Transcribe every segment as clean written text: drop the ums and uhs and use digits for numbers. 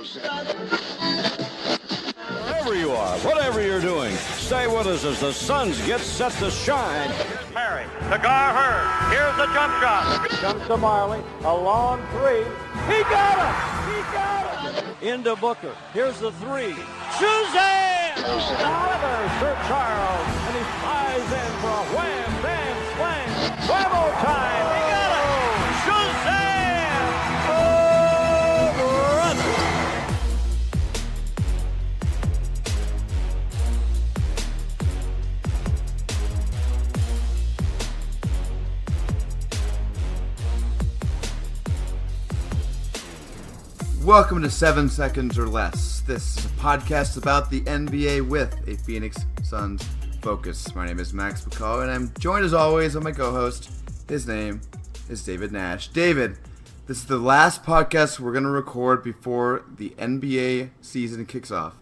Wherever you are, whatever you're doing, stay with us as the Suns get set to shine. Perry to Hurd. Here's the jump shot. Comes to Marley, a long three. He got it! He got it! Into Booker. Here's the three. Suzanne! Another Sir Charles, and he flies in for a wham, bam, slam. Whammo time! He got it! Suzanne! Oh, brother! Welcome to 7 Seconds or Less. This is a podcast about the NBA with a Phoenix Suns focus. My name is Max McCallum, and I'm joined as always by my co-host. His name is David Nash. David, this is the last podcast we're going to record before the NBA season kicks off.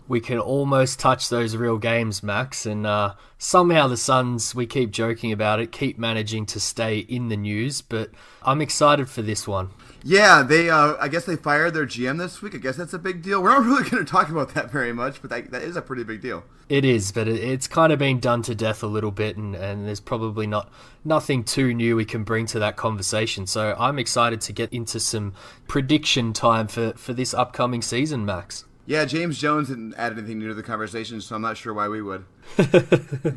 We can almost touch those real games, Max, and somehow the Suns, we keep joking about it, keep managing to stay in the news, but I'm excited for this one. Yeah, they. I guess they fired their GM this week. I guess that's a big deal. We're not really going to talk about that very much, but that is a pretty big deal. It is, but it's kind of been done to death a little bit, and there's probably nothing too new we can bring to that conversation. So I'm excited to get into some prediction time for this upcoming season, Max. Yeah, James Jones didn't add anything new to the conversation, so I'm not sure why we would.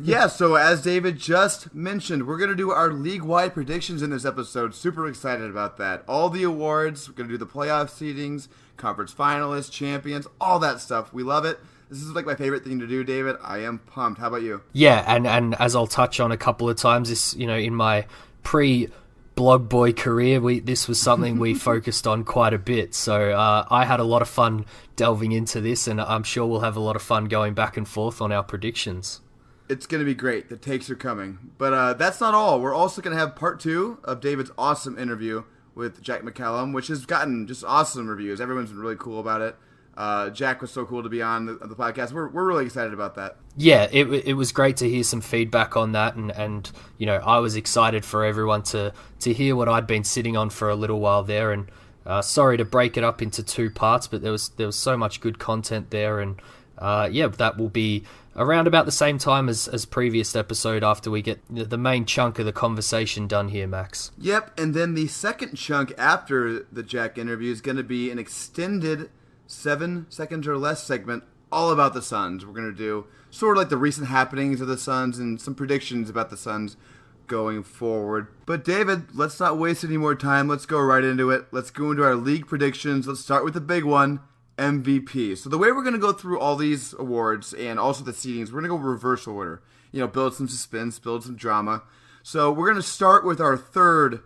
Yeah, so as David just mentioned, we're going to do our league-wide predictions in this episode. Super excited about that. All the awards, we're going to do the playoff seedings, conference finalists, champions, all that stuff. We love it. This is like my favorite thing to do, David. I am pumped. How about you? Yeah, and as I'll touch on a couple of times, this, in my blog boy career, this was something we focused on quite a bit, so I had a lot of fun delving into this, and I'm sure we'll have a lot of fun going back and forth on our predictions. It's going to be great. The takes are coming. But that's not all. We're also going to have part 2 of David's awesome interview with Jack McCallum, which has gotten just awesome reviews. Everyone's been really cool about it. Jack was so cool to be on the podcast. We're really excited about that. Yeah, it was great to hear some feedback on that, and I was excited for everyone to hear what I'd been sitting on for a little while there, and sorry to break it up into 2 parts, but there was so much good content there, and that will be around about the same time as previous episode after we get the main chunk of the conversation done here, Max. Yep, and then the second chunk after the Jack interview is going to be an extended 7 seconds or less segment all about the Suns. We're going to do sort of like the recent happenings of the Suns and some predictions about the Suns going forward. But David, let's not waste any more time. Let's go right into it. Let's go into our league predictions. Let's start with the big one, MVP. So the way we're going to go through all these awards and also the seedings, we're going to go reverse order. Build some suspense, build some drama. So we're going to start with our third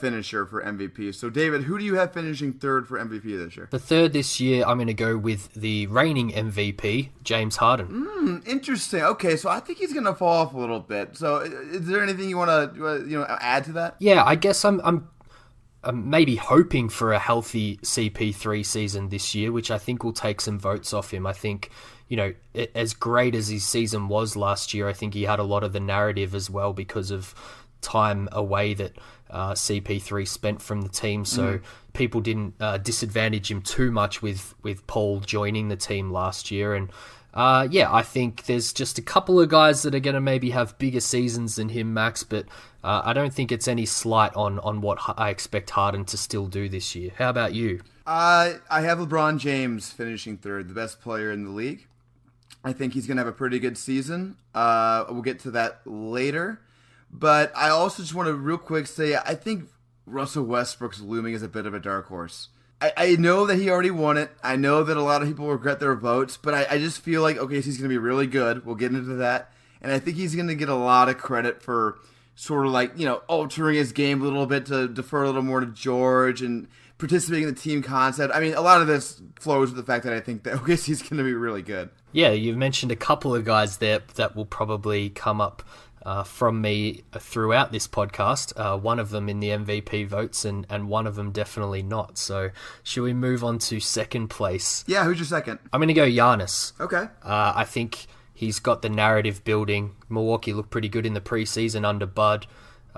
finisher for MVP. So, David, who do you have finishing third for MVP this year? For third this year, I'm going to go with the reigning MVP, James Harden. Interesting. Okay, so I think he's going to fall off a little bit. So, is there anything you want to add to that? Yeah, I guess I'm maybe hoping for a healthy CP3 season this year, which I think will take some votes off him. I think, as great as his season was last year, I think he had a lot of the narrative as well because of time away that CP3 spent from the team, so people didn't disadvantage him too much with Paul joining the team last year. And I think there's just a couple of guys that are going to maybe have bigger seasons than him, Max, but I don't think it's any slight on what I expect Harden to still do this year. How about you? I have LeBron James finishing third, the best player in the league. I think he's going to have a pretty good season. We'll get to that later. But I also just want to real quick say I think Russell Westbrook's looming as a bit of a dark horse. I know that he already won it. I know that a lot of people regret their votes, but I just feel like, okay, so he's going to be really good. We'll get into that. And I think he's going to get a lot of credit for sort of like, altering his game a little bit to defer a little more to George and participating in the team concept. I mean, a lot of this flows with the fact that I think that OKC's going to be really good. Yeah, you've mentioned a couple of guys there that will probably come up from me throughout this podcast. One of them in the MVP votes and one of them definitely not. So should we move on to second place? Yeah, who's your second? I'm going to go Giannis. Okay. I think he's got the narrative building. Milwaukee looked pretty good in the preseason under Bud.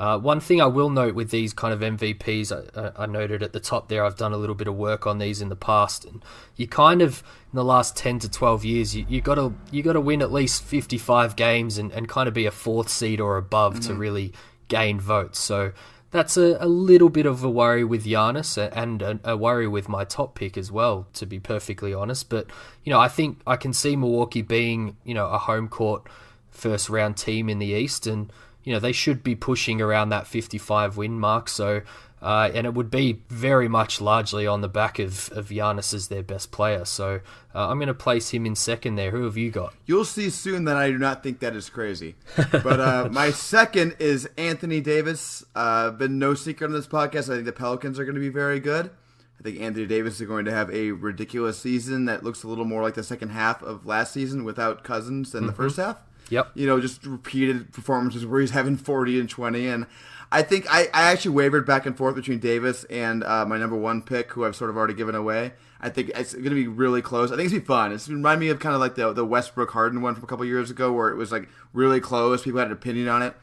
One thing I will note with these kind of MVPs, I noted at the top there, I've done a little bit of work on these in the past, and you kind of, in the last 10 to 12 years, you got to win at least 55 games and kind of be a fourth seed or above to really gain votes. So that's a little bit of a worry with Giannis and a worry with my top pick as well, to be perfectly honest. But, I think I can see Milwaukee being, a home court first round team in the East, and they should be pushing around that 55 win mark. So, and it would be very much largely on the back of Giannis as their best player. So I'm going to place him in second there. Who have you got? You'll see soon that I do not think that is crazy. But my second is Anthony Davis. Been no secret on this podcast. I think the Pelicans are going to be very good. I think Anthony Davis is going to have a ridiculous season that looks a little more like the second half of last season without Cousins than the first half. Yep. Just repeated performances where he's having 40 and 20. And I think I actually wavered back and forth between Davis and my number one pick, who I've sort of already given away. I think it's going to be really close. I think it's going to be fun. It's remind me of kind of like the Westbrook Harden one from a couple years ago, where it was like really close. People had an opinion on it.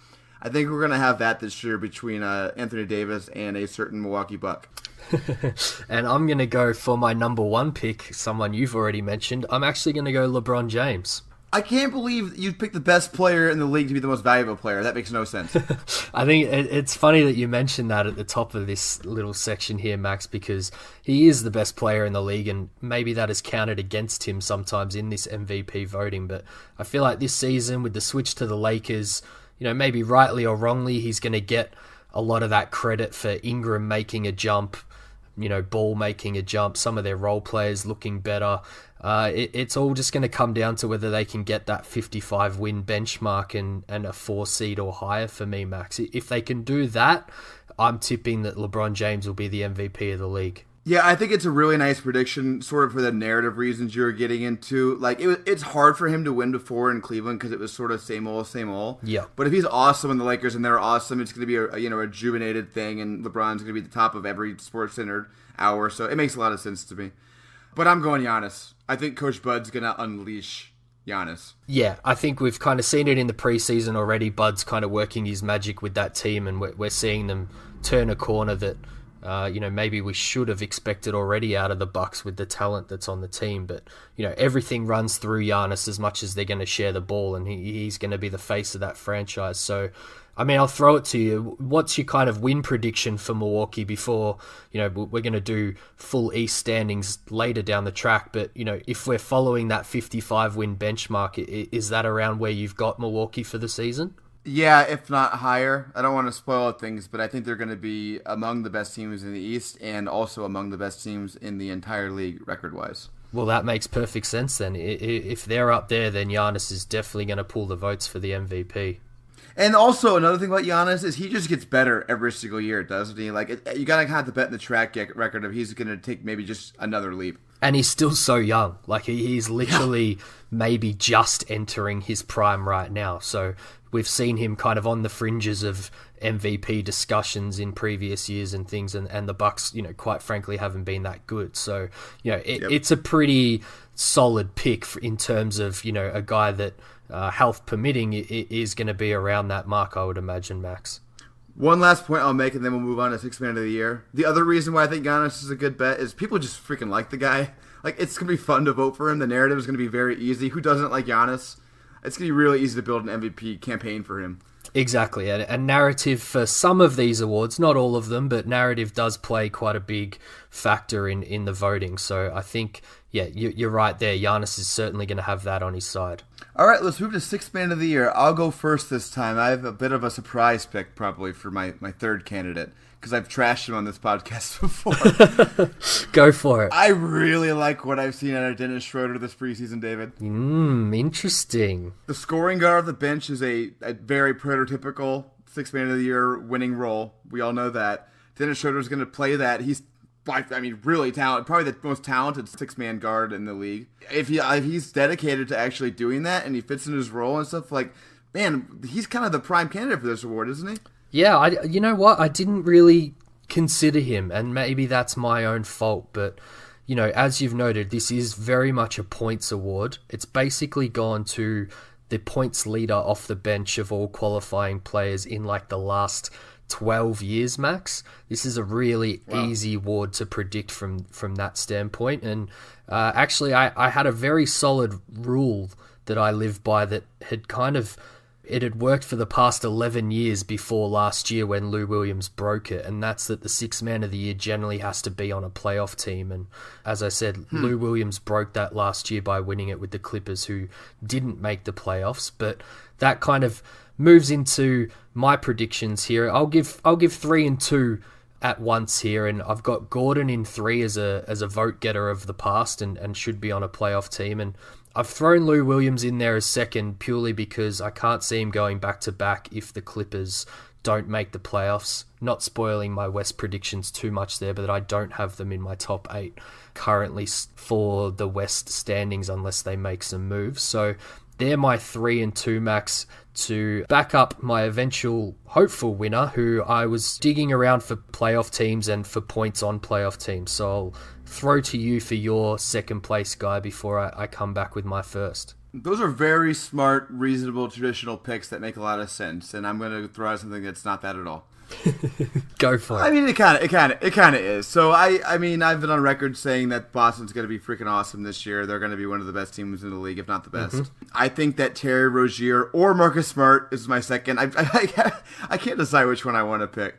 I think we're going to have that this year between Anthony Davis and a certain Milwaukee Buck. And I'm going to go for my number one pick, someone you've already mentioned. I'm actually going to go LeBron James. I can't believe you picked the best player in the league to be the most valuable player. That makes no sense. I think it's funny that you mentioned that at the top of this little section here, Max, because he is the best player in the league, and maybe that is counted against him sometimes in this MVP voting. But I feel like this season, with the switch to the Lakers, maybe rightly or wrongly, he's going to get a lot of that credit for Ingram making a jump, Ball making a jump, some of their role players looking better. It's all just going to come down to whether they can get that 55 win benchmark and a 4 seed or higher for me, Max. If they can do that, I'm tipping that LeBron James will be the MVP of the league. Yeah, I think it's a really nice prediction, sort of for the narrative reasons you're getting into. Like, it's hard for him to win before in Cleveland because it was sort of same old, same old. Yeah. But if he's awesome in the Lakers and they're awesome, it's going to be a rejuvenated thing, and LeBron's going to be at the top of every sports-centered hour. So it makes a lot of sense to me. But I'm going Giannis. I think Coach Bud's going to unleash Giannis. Yeah, I think we've kind of seen it in the preseason already. Bud's kind of working his magic with that team, and we're seeing them turn a corner that maybe we should have expected already out of the Bucks with the talent that's on the team. But, everything runs through Giannis as much as they're going to share the ball, and he's going to be the face of that franchise. So, I'll throw it to you. What's your kind of win prediction for Milwaukee before, we're going to do full East standings later down the track. But, if we're following that 55 win benchmark, is that around where you've got Milwaukee for the season? Yeah, if not higher. I don't want to spoil things, but I think they're going to be among the best teams in the East and also among the best teams in the entire league record-wise. Well, that makes perfect sense then. If they're up there, then Giannis is definitely going to pull the votes for the MVP. And also, another thing about Giannis is he just gets better every single year, doesn't he? Like, you got to have to bet in the track record of he's going to take maybe just another leap. And he's still so young. Like, he's literally maybe just entering his prime right now. So we've seen him kind of on the fringes of MVP discussions in previous years and things, and the Bucks, quite frankly, haven't been that good. So, it's a pretty solid pick in terms of, a guy that, health permitting, is going to be around that mark, I would imagine, Max. One last point I'll make, and then we'll move on to Sixth Man of the Year. The other reason why I think Giannis is a good bet is people just freaking like the guy. Like, it's going to be fun to vote for him. The narrative is going to be very easy. Who doesn't like Giannis? It's going to be really easy to build an MVP campaign for him. Exactly. And narrative for some of these awards, not all of them, but narrative does play quite a big factor in the voting. So I think, you're right there. Giannis is certainly going to have that on his side. All right, let's move to Sixth Man of the Year. I'll go first this time. I have a bit of a surprise pick probably for my third candidate because I've trashed him on this podcast before. Go for it. I really like what I've seen out of Dennis Schroeder this preseason, David. Interesting. The scoring guard of the bench is a very prototypical Sixth Man of the Year winning role. We all know that. Dennis Schroeder is going to play that. He's really talented. Probably the most talented six-man guard in the league. If he's dedicated to actually doing that and he fits in his role and stuff, he's kind of the prime candidate for this award, isn't he? Yeah, you know what? I didn't really consider him, and maybe that's my own fault, but, as you've noted, this is very much a points award. It's basically gone to the points leader off the bench of all qualifying players in like the last 12 years, Max. This is a really easy award to predict from that standpoint. And actually, I had a very solid rule that I lived by that had it had worked for the past 11 years before last year when Lou Williams broke it, and that's that the sixth man of the year generally has to be on a playoff team. And as I said, Lou Williams broke that last year by winning it with the Clippers, who didn't make the playoffs. But that kind of moves into my predictions here. I'll give 3 and 2 at once here, and I've got Gordon in 3 as a vote getter of the past and should be on a playoff team. And I've thrown Lou Williams in there as second purely because I can't see him going back-to-back if the Clippers don't make the playoffs. Not spoiling my West predictions too much there, but I don't have them in my top 8 currently for the West standings unless they make some moves. So they're my 3 and 2, Max, to back up my eventual hopeful winner, who I was digging around for playoff teams and for points on playoff teams. So I'll throw to you for your second place guy before I come back with my first. Those are very smart, reasonable, traditional picks that make a lot of sense, and I'm going to throw out something that's not that at all. Go for it. I mean, it kind of is. So I mean, I've been on record saying that Boston's going to be freaking awesome this year. They're going to be one of the best teams in the league, if not the best. I think that Terry Rozier or Marcus Smart is my second. I can't decide which one I want to pick.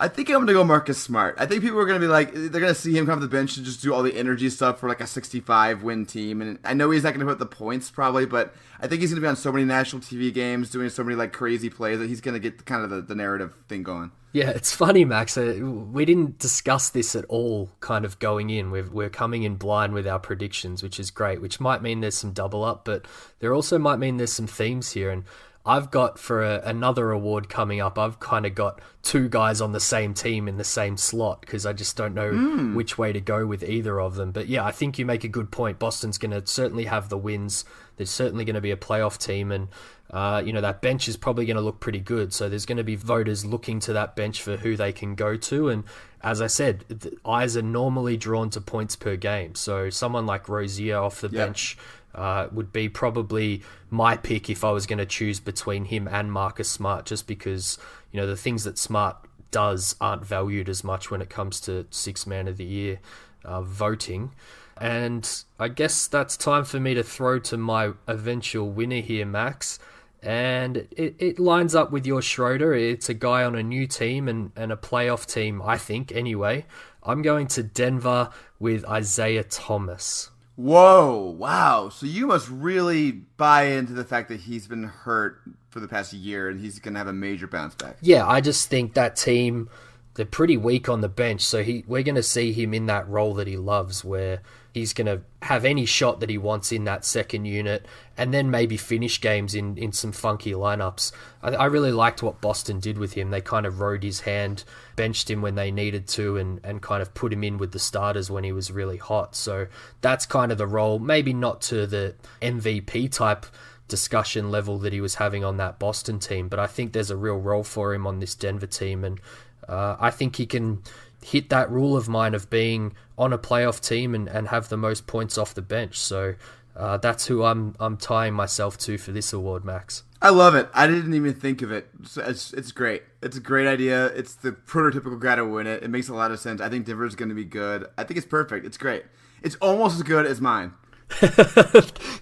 I think I'm going to go Marcus Smart. I think people are going to be like, they're going to see him come off the bench and just do all the energy stuff for like a 65-win team. And I know he's not going to put the points probably, but I think he's going to be on so many national TV games doing so many like crazy plays that he's going to get kind of the narrative thing going. Yeah, it's funny, Max. We didn't discuss this at all kind of going in. We're coming in blind with our predictions, which is great, which might mean there's some double up, but there also might mean there's some themes here. And I've got for another award coming up, I've kind of got 2 guys on the same team in the same slot because I just don't know which way to go with either of them. But yeah, I think you make a good point. Boston's going to certainly have the wins. There's certainly going to be a playoff team, and that bench is probably going to look pretty good. So there's going to be voters looking to that bench for who they can go to. And as I said, the eyes are normally drawn to points per game. So someone like Rozier off the bench would be probably my pick if I was going to choose between him and Marcus Smart, just because the things that Smart does aren't valued as much when it comes to sixth man of the year voting. And I guess that's time for me to throw to my eventual winner here, Max. And it lines up with your Schroeder. It's a guy on a new team and a playoff team, I think, anyway. I'm going to Denver with Isaiah Thomas. Whoa, wow. So you must really buy into the fact that he's been hurt for the past year and he's going to have a major bounce back. Yeah, I just think that team, they're pretty weak on the bench, so we're going to see him in that role that he loves, where he's going to have any shot that he wants in that second unit and then maybe finish games in some funky lineups. I really liked what Boston did with him. They kind of rode his hand, benched him when they needed to, and kind of put him in with the starters when he was really hot. So that's kind of the role, maybe not to the MVP type discussion level that he was having on that Boston team, but I think there's a real role for him on this Denver team, and I think he can hit that rule of mine of being on a playoff team and have the most points off the bench. So that's who I'm tying myself to for this award, Max. I love it. I didn't even think of it. It's great. It's a great idea. It's the prototypical guy to win it. It makes a lot of sense. I think Denver's going to be good. I think it's perfect. It's great. It's almost as good as mine.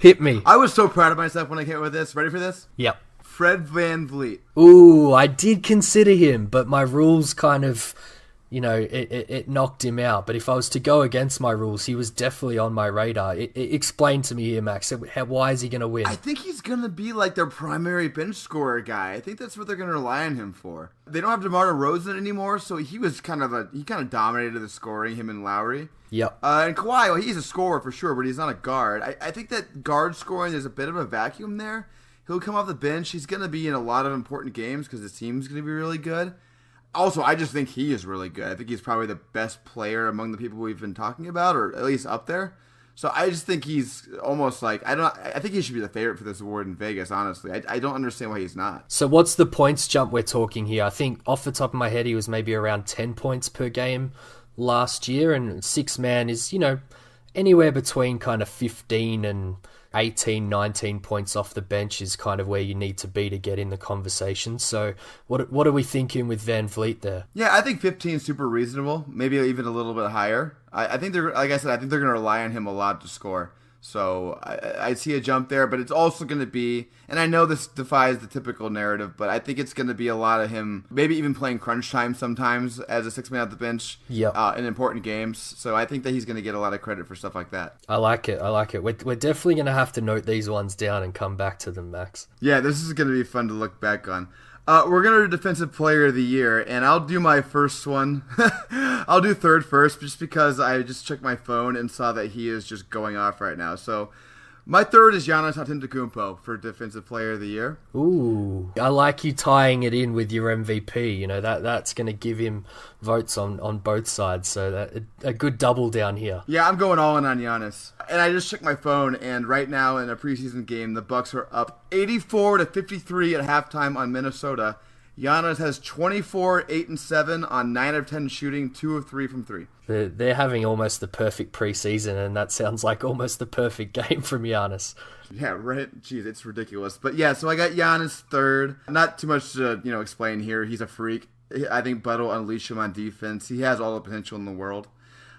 Hit me. I was so proud of myself when I came up with this. Ready for this? Yep. Fred VanVleet. Ooh, I did consider him, but my rules kind of, it knocked him out. But if I was to go against my rules, he was definitely on my radar. Explain to me here, Max. Why is he going to win? I think he's going to be like their primary bench scorer guy. I think that's what they're going to rely on him for. They don't have DeMar DeRozan anymore, so he kind of dominated the scoring, him and Lowry. Yep. And Kawhi, well, he's a scorer for sure, but he's not a guard. I think that guard scoring, there's a bit of a vacuum there. He'll come off the bench. He's going to be in a lot of important games because his team's going to be really good. Also, I just think he is really good. I think he's probably the best player among the people we've been talking about, or at least up there. So I just think he's almost like, I think he should be the favorite for this award in Vegas, honestly. I don't understand why he's not. So what's the points jump we're talking here? I think off the top of my head, he was maybe around 10 points per game last year, and six man is, anywhere between kind of 15 and 18, 19 points off the bench is kind of where you need to be to get in the conversation. So what are we thinking with Van Vliet there? Yeah, I think 15 is super reasonable, maybe even a little bit higher. I think they're, like I said, I think they're going to rely on him a lot to score. So I see a jump there, but it's also going to be, and I know this defies the typical narrative, but I think it's going to be a lot of him maybe even playing crunch time sometimes as a six-man off the bench in important games. So I think that he's going to get a lot of credit for stuff like that. I like it. We're definitely going to have to note these ones down and come back to them, Max. Yeah, this is going to be fun to look back on. We're going to do Defensive Player of the Year, and I'll do my first one. I'll do third first, just because I just checked my phone and saw that he is just going off right now. So my third is Giannis Antetokounmpo for Defensive Player of the Year. Ooh, I like you tying it in with your MVP. You know, that's going to give him votes on both sides. So that a good double down here. Yeah, I'm going all in on Giannis. And I just checked my phone, and right now in a preseason game, the Bucks are up 84-53 at halftime on Minnesota. Giannis has 24, 8 and 7 on 9 of 10 shooting, 2 of 3 from 3. They're having almost the perfect preseason, and that sounds like almost the perfect game from Giannis. Yeah, right. Jeez, it's ridiculous. But yeah, so I got Giannis third. Not too much to explain here. He's a freak. I think Bud will unleash him on defense. He has all the potential in the world.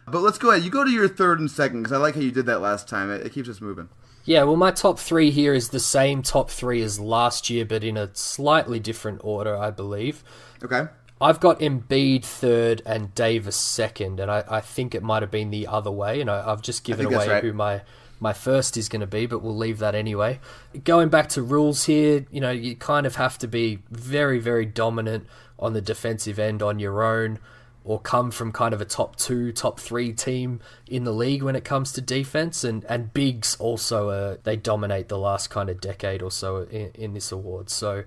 But let's go ahead. You go to your third and second, because I like how you did that last time. It keeps us moving. Yeah, well, my top three here is the same top three as last year, but in a slightly different order, I believe. Okay. I've got Embiid third and Davis second, and I think it might have been the other way, and I've just given away right. who my first is going to be, but we'll leave that anyway. Going back to rules here, you kind of have to be very, very dominant on the defensive end on your own, or come from kind of a top 2, top 3 team in the league when it comes to defense. And bigs also, they dominate the last kind of decade or so in this award. So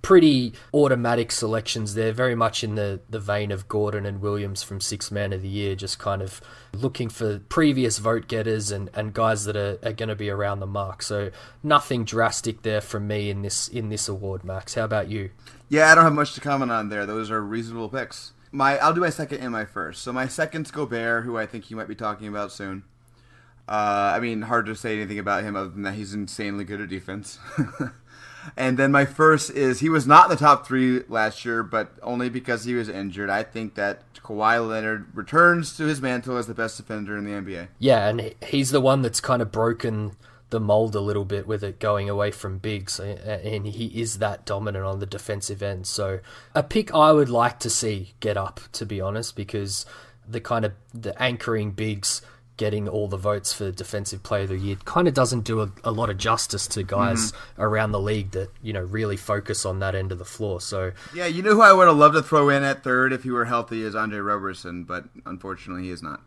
pretty automatic selections there, very much in the vein of Gordon and Williams from Sixth Man of the Year, just kind of looking for previous vote getters and guys that are going to be around the mark. So nothing drastic there from me in this award, Max. How about you? Yeah, I don't have much to comment on there. Those are reasonable picks. I'll do my second and my first. So my second's Gobert, who I think you might be talking about soon. Hard to say anything about him other than that he's insanely good at defense. And then my first is, he was not in the top 3 last year, but only because he was injured. I think that Kawhi Leonard returns to his mantle as the best defender in the NBA. Yeah, and he's the one that's kind of broken the mold a little bit with it going away from bigs, and he is that dominant on the defensive end. So a pick I would like to see get up, to be honest, because the anchoring bigs getting all the votes for Defensive Player of the Year kind of doesn't do a lot of justice to guys around the league that really focus on that end of the floor. So yeah, who I would have loved to throw in at third if he were healthy is Andre Roberson, but unfortunately he is not.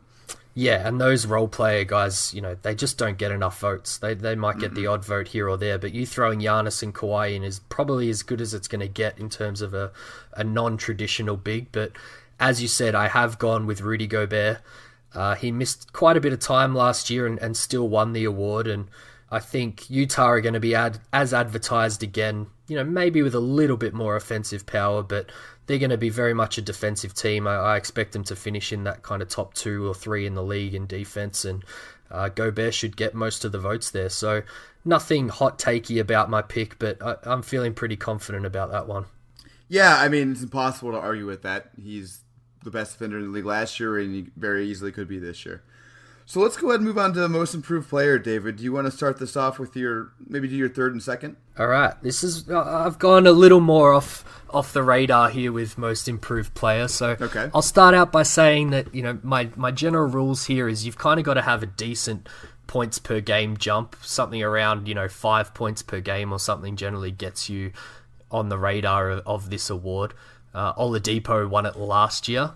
Yeah, and those role player guys, they just don't get enough votes. They might get the odd vote here or there, but you throwing Giannis and Kawhi in is probably as good as it's going to get in terms of a non-traditional big. But as you said, I have gone with Rudy Gobert. He missed quite a bit of time last year and still won the award, and I think Utah are going to be as advertised again, maybe with a little bit more offensive power, but they're going to be very much a defensive team. I expect them to finish in that kind of top 2 or 3 in the league in defense, and Gobert should get most of the votes there. So nothing hot takey about my pick, but I'm feeling pretty confident about that one. Yeah, it's impossible to argue with that. He's the best defender in the league last year, and he very easily could be this year. So let's go ahead and move on to Most Improved Player, David. Do you want to start this off with maybe do your third and second? All right. I've gone a little more off the radar here with Most Improved Player. So okay. I'll start out by saying that, my general rules here is you've kind of got to have a decent points per game jump. Something around, 5 points per game or something generally gets you on the radar of this award. Oladipo won it last year.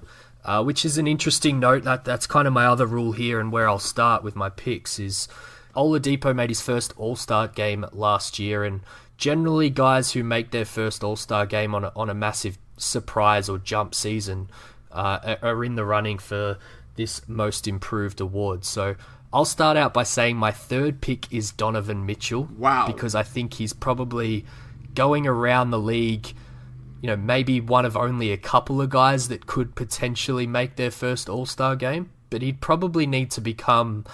Which is an interesting note. That's kind of my other rule here, and where I'll start with my picks is Oladipo made his first All-Star game last year, and generally guys who make their first All-Star game on a massive surprise or jump season are in the running for this Most Improved award. So I'll start out by saying my third pick is Donovan Mitchell. Wow. Because I think he's probably going around the league, maybe one of only a couple of guys that could potentially make their first All-Star game, but he'd probably need to become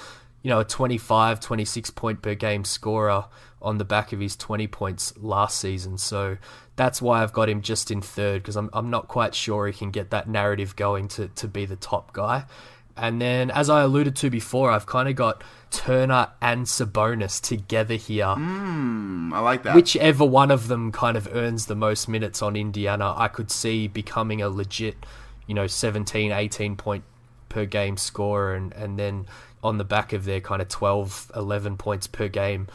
a 25, 26 point per game scorer on the back of his 20 points last season. So that's why I've got him just in third, because I'm not quite sure he can get that narrative going to be the top guy. And then, as I alluded to before, I've kind of got Turner and Sabonis together here. I like that. Whichever one of them kind of earns the most minutes on Indiana, I could see becoming a legit, 17, 18 point per game scorer. And then on the back of their kind of 12, 11 points per game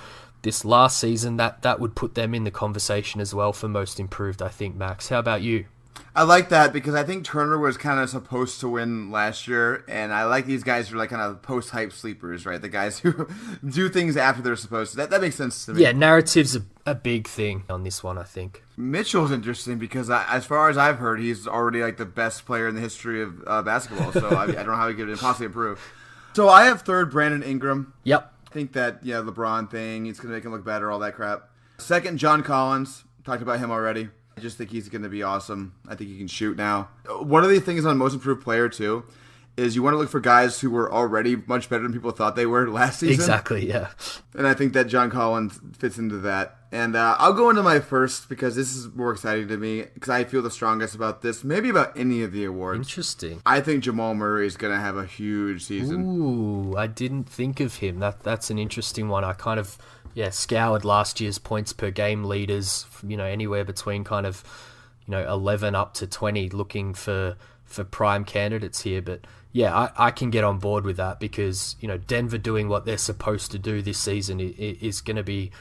this last season, that would put them in the conversation as well for most improved, I think, Max. How about you? I like that because I think Turner was kind of supposed to win last year, and I like these guys who are like kind of post-hype sleepers, right? The guys who do things after they're supposed to. That makes sense to me. Yeah, narrative's a big thing on this one, I think. Mitchell's interesting because as far as I've heard, he's already like the best player in the history of basketball, so I don't know how he could impossibly improve. So I have third, Brandon Ingram. Yep. I think that, LeBron thing, it's going to make him look better, all that crap. Second, John Collins. Talked about him already. I just think he's going to be awesome. I think he can shoot now. One of the things on Most Improved Player, too, is you want to look for guys who were already much better than people thought they were last season. Exactly, yeah. And I think that John Collins fits into that. And I'll go into my first because this is more exciting to me because I feel the strongest about this, maybe about any of the awards. Interesting. I think Jamal Murray is going to have a huge season. Ooh, I didn't think of him. That's an interesting one. I kind of... scoured last year's points per game leaders, anywhere between kind of, 11 up to 20, looking for prime candidates here. But yeah, I can get on board with that because, Denver doing what they're supposed to do this season is going to be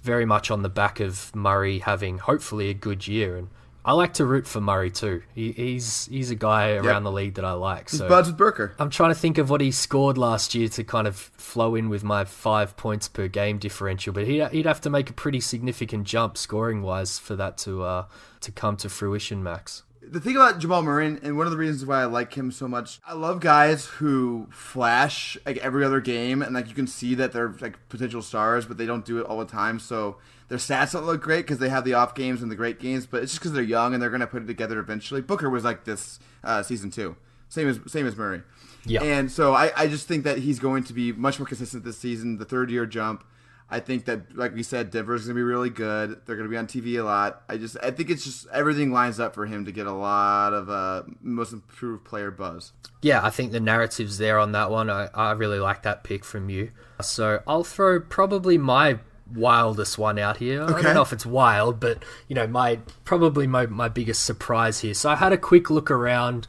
very much on the back of Murray having hopefully a good year. And I like to root for Murray too. He's a guy around the league that I like. He's buds with Booker. I'm trying to think of what he scored last year to kind of flow in with my 5 points per game differential. But he'd have to make a pretty significant jump scoring wise for that to come to fruition, Max. The thing about Jamal Murray, and one of the reasons why I like him so much, I love guys who flash like every other game, and like you can see that they're like potential stars, but they don't do it all the time. So their stats don't look great because they have the off games and the great games, but it's just because they're young and they're going to put it together eventually. Booker was like this season 2, same as Murray. Yeah. And so I just think that he's going to be much more consistent this season. The third year jump. I think that, like we said, Denver's going to be really good. They're going to be on TV a lot. I think it's just everything lines up for him to get a lot of Most Improved Player buzz. Yeah, I think the narrative's there on that one. I really like that pick from you. So I'll throw probably my wildest one out here. Okay. I don't know if it's wild, but my biggest surprise here. So I had a quick look around.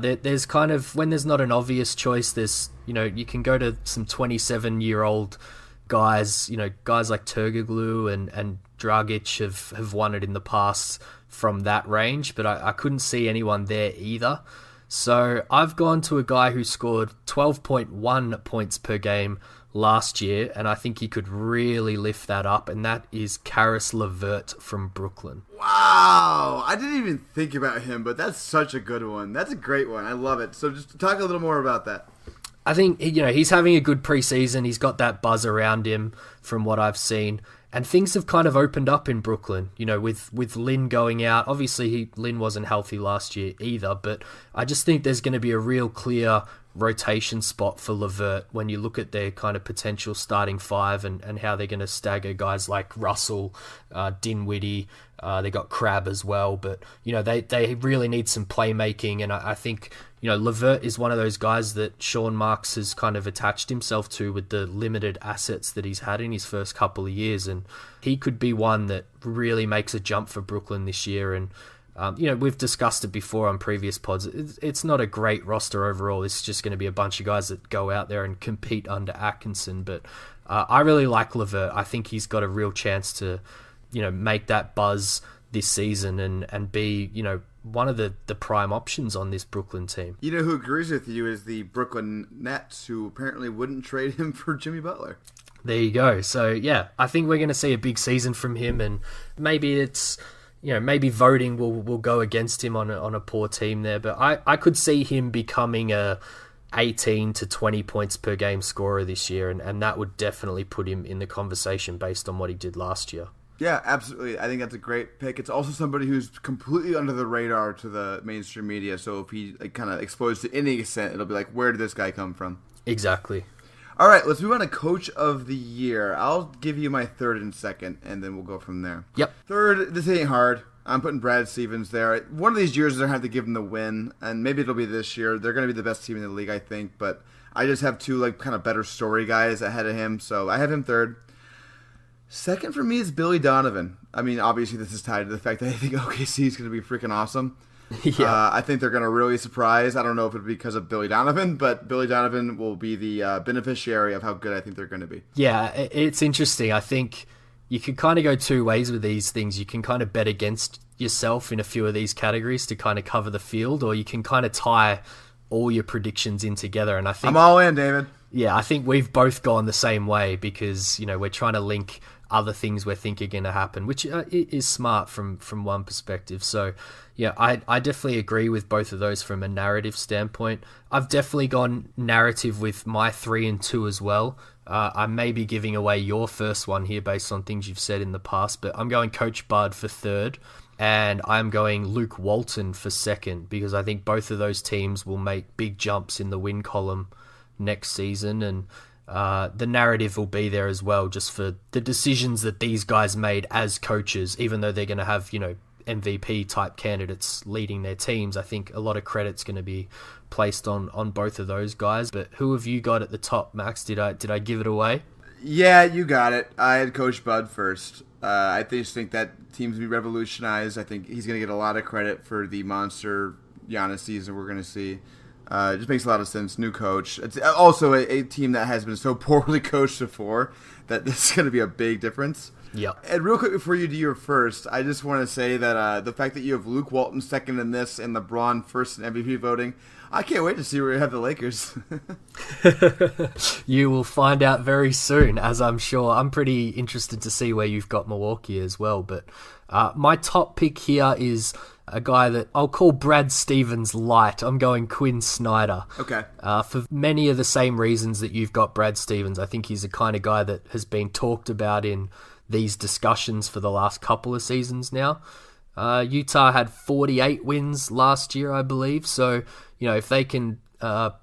There's kind of, when there's not an obvious choice, there's you can go to some 27-year-old guys, guys like Turkoglu and Dragic have won it in the past from that range, but I couldn't see anyone there either. So I've gone to a guy who scored 12.1 points per game last year, and I think he could really lift that up, and that is Karis LeVert from Brooklyn. Wow! I didn't even think about him, but that's such a good one. That's a great one. I love it. So just talk a little more about that. I think, he's having a good preseason. He's got that buzz around him from what I've seen. And things have kind of opened up in Brooklyn, with Lin going out. Obviously, Lin wasn't healthy last year either, but I just think there's going to be a real clear rotation spot for LeVert when you look at their kind of potential starting five and how they're going to stagger guys like Russell, Dinwiddie. They got Crabbe as well, but they really need some playmaking, and I think LeVert is one of those guys that Sean Marks has kind of attached himself to with the limited assets that he's had in his first couple of years, and he could be one that really makes a jump for Brooklyn this year. And we've discussed it before on previous pods. It's not a great roster overall. It's just going to be a bunch of guys that go out there and compete under Atkinson, but I really like LeVert. I think he's got a real chance to make that buzz this season and be, one of the prime options on this Brooklyn team. Who agrees with you is the Brooklyn Nets, who apparently wouldn't trade him for Jimmy Butler. There you go. So, yeah, I think we're going to see a big season from him, and maybe it's, maybe voting will go against him on a poor team there, but I could see him becoming a 18 to 20 points per game scorer this year, and that would definitely put him in the conversation based on what he did last year. Yeah, absolutely. I think that's a great pick. It's also somebody who's completely under the radar to the mainstream media. So if he kind of exposed to any extent, it'll be like, where did this guy come from? Exactly. All right, let's move on to Coach of the Year. I'll give you my third and second, and then we'll go from there. Yep. Third, this ain't hard. I'm putting Brad Stevens there. One of these years, they're going to have to give him the win, and maybe it'll be this year. They're going to be the best team in the league, I think, but I just have two like kind of better story guys ahead of him, so I have him third. Second for me is Billy Donovan. I mean, obviously this is tied to the fact that I think OKC is going to be freaking awesome. Yeah. I think they're going to really surprise. I don't know if it'll be because of Billy Donovan, but Billy Donovan will be the beneficiary of how good I think they're going to be. Yeah, it's interesting. I think you can kind of go two ways with these things. You can kind of bet against yourself in a few of these categories to kind of cover the field, or you can kind of tie all your predictions in together. And I think I'm all in, David. Yeah, I think we've both gone the same way because, we're trying to link other things we think are going to happen, which is smart from one perspective. So, yeah, I definitely agree with both of those from a narrative standpoint. I've definitely gone narrative with my 3 and 2 as well. I may be giving away your first one here based on things you've said in the past, but I'm going Coach Bud for third, and I'm going Luke Walton for second because I think both of those teams will make big jumps in the win column next season, and the narrative will be there as well just for the decisions that these guys made as coaches, even though they're going to have, MVP type candidates leading their teams. I think a lot of credit's going to be placed on both of those guys. But who have you got at the top, Max? Did I give it away? Yeah, you got it. I had Coach Bud first. I just think that team's going to be revolutionized. I think he's going to get a lot of credit for the monster Giannis season we're going to see. It just makes a lot of sense. New coach. It's also a team that has been so poorly coached before that this is going to be a big difference. Yeah. And real quick before you do your first, I just want to say that the fact that you have Luke Walton second in this and LeBron first in MVP voting, I can't wait to see where you have the Lakers. You will find out very soon, as I'm sure. I'm pretty interested to see where you've got Milwaukee as well. But my top pick here is a guy that I'll call Brad Stevens light. I'm going Quinn Snyder. Okay. For many of the same reasons that you've got Brad Stevens. I think he's the kind of guy that has been talked about in these discussions for the last couple of seasons now. Utah had 48 wins last year, I believe. So, if they can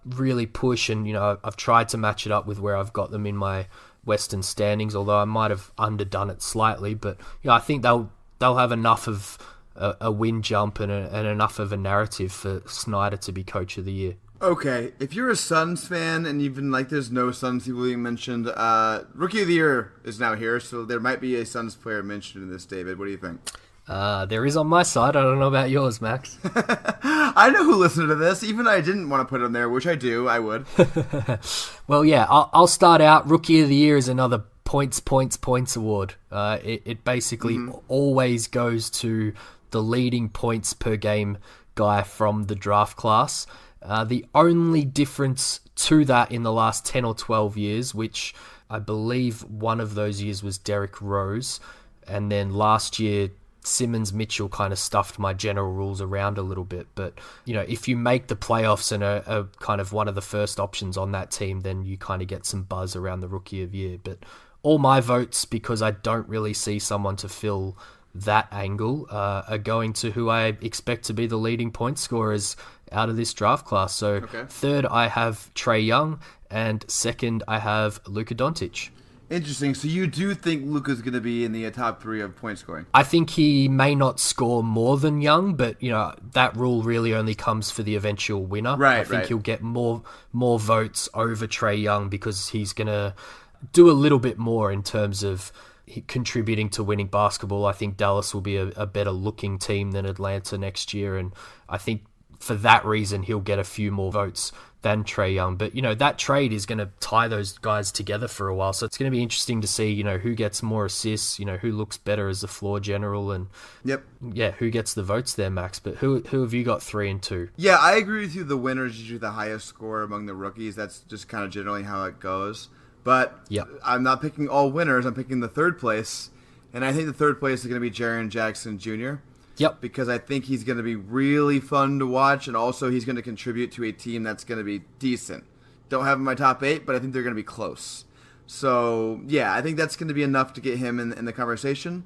really push, and, I've tried to match it up with where I've got them in my Western standings, although I might have underdone it slightly. But, I think they'll have enough of a win jump and enough of a narrative for Snyder to be Coach of the Year. Okay, if you're a Suns fan and even there's no Suns people being mentioned, Rookie of the Year is now here, so there might be a Suns player mentioned in this, David. What do you think? There is on my side. I don't know about yours, Max. I know who listened to this. Even I didn't want to put him there, which I do. I would. Well, yeah, I'll start out. Rookie of the Year is another points award. It basically always goes to the leading points per game guy from the draft class. The only difference to that in the last 10 or 12 years, which I believe one of those years was Derrick Rose, and then last year Simmons Mitchell kind of stuffed my general rules around a little bit. But, if you make the playoffs and are kind of one of the first options on that team, then you kind of get some buzz around the Rookie of the Year. But all my votes, because I don't really see someone to fill that angle, are going to who I expect to be the leading point scorers out of this draft class. So Third, I have Trae Young, and second, I have Luka Doncic. Interesting. So you do think Luka's going to be in the top 3 of point scoring? I think he may not score more than Young, but that rule really only comes for the eventual winner. Right. I think he'll get more votes over Trae Young because he's going to do a little bit more in terms of contributing to winning basketball. I think Dallas will be a better looking team than Atlanta next year, and I think for that reason he'll get a few more votes than Trae Young. But that trade is going to tie those guys together for a while, so it's going to be interesting to see who gets more assists, who looks better as the floor general, and who gets the votes there, Max. But who have you got 3 and 2? Yeah, I agree with you. The winner is usually the highest score among the rookies. That's just kind of generally how it goes. But I'm not picking all winners. I'm picking the third place. And I think the third place is going to be Jaren Jackson Jr. Yep. Because I think he's going to be really fun to watch. And also he's going to contribute to a team that's going to be decent. Don't have him in my top 8, but I think they're going to be close. So, yeah, I think that's going to be enough to get him in the conversation.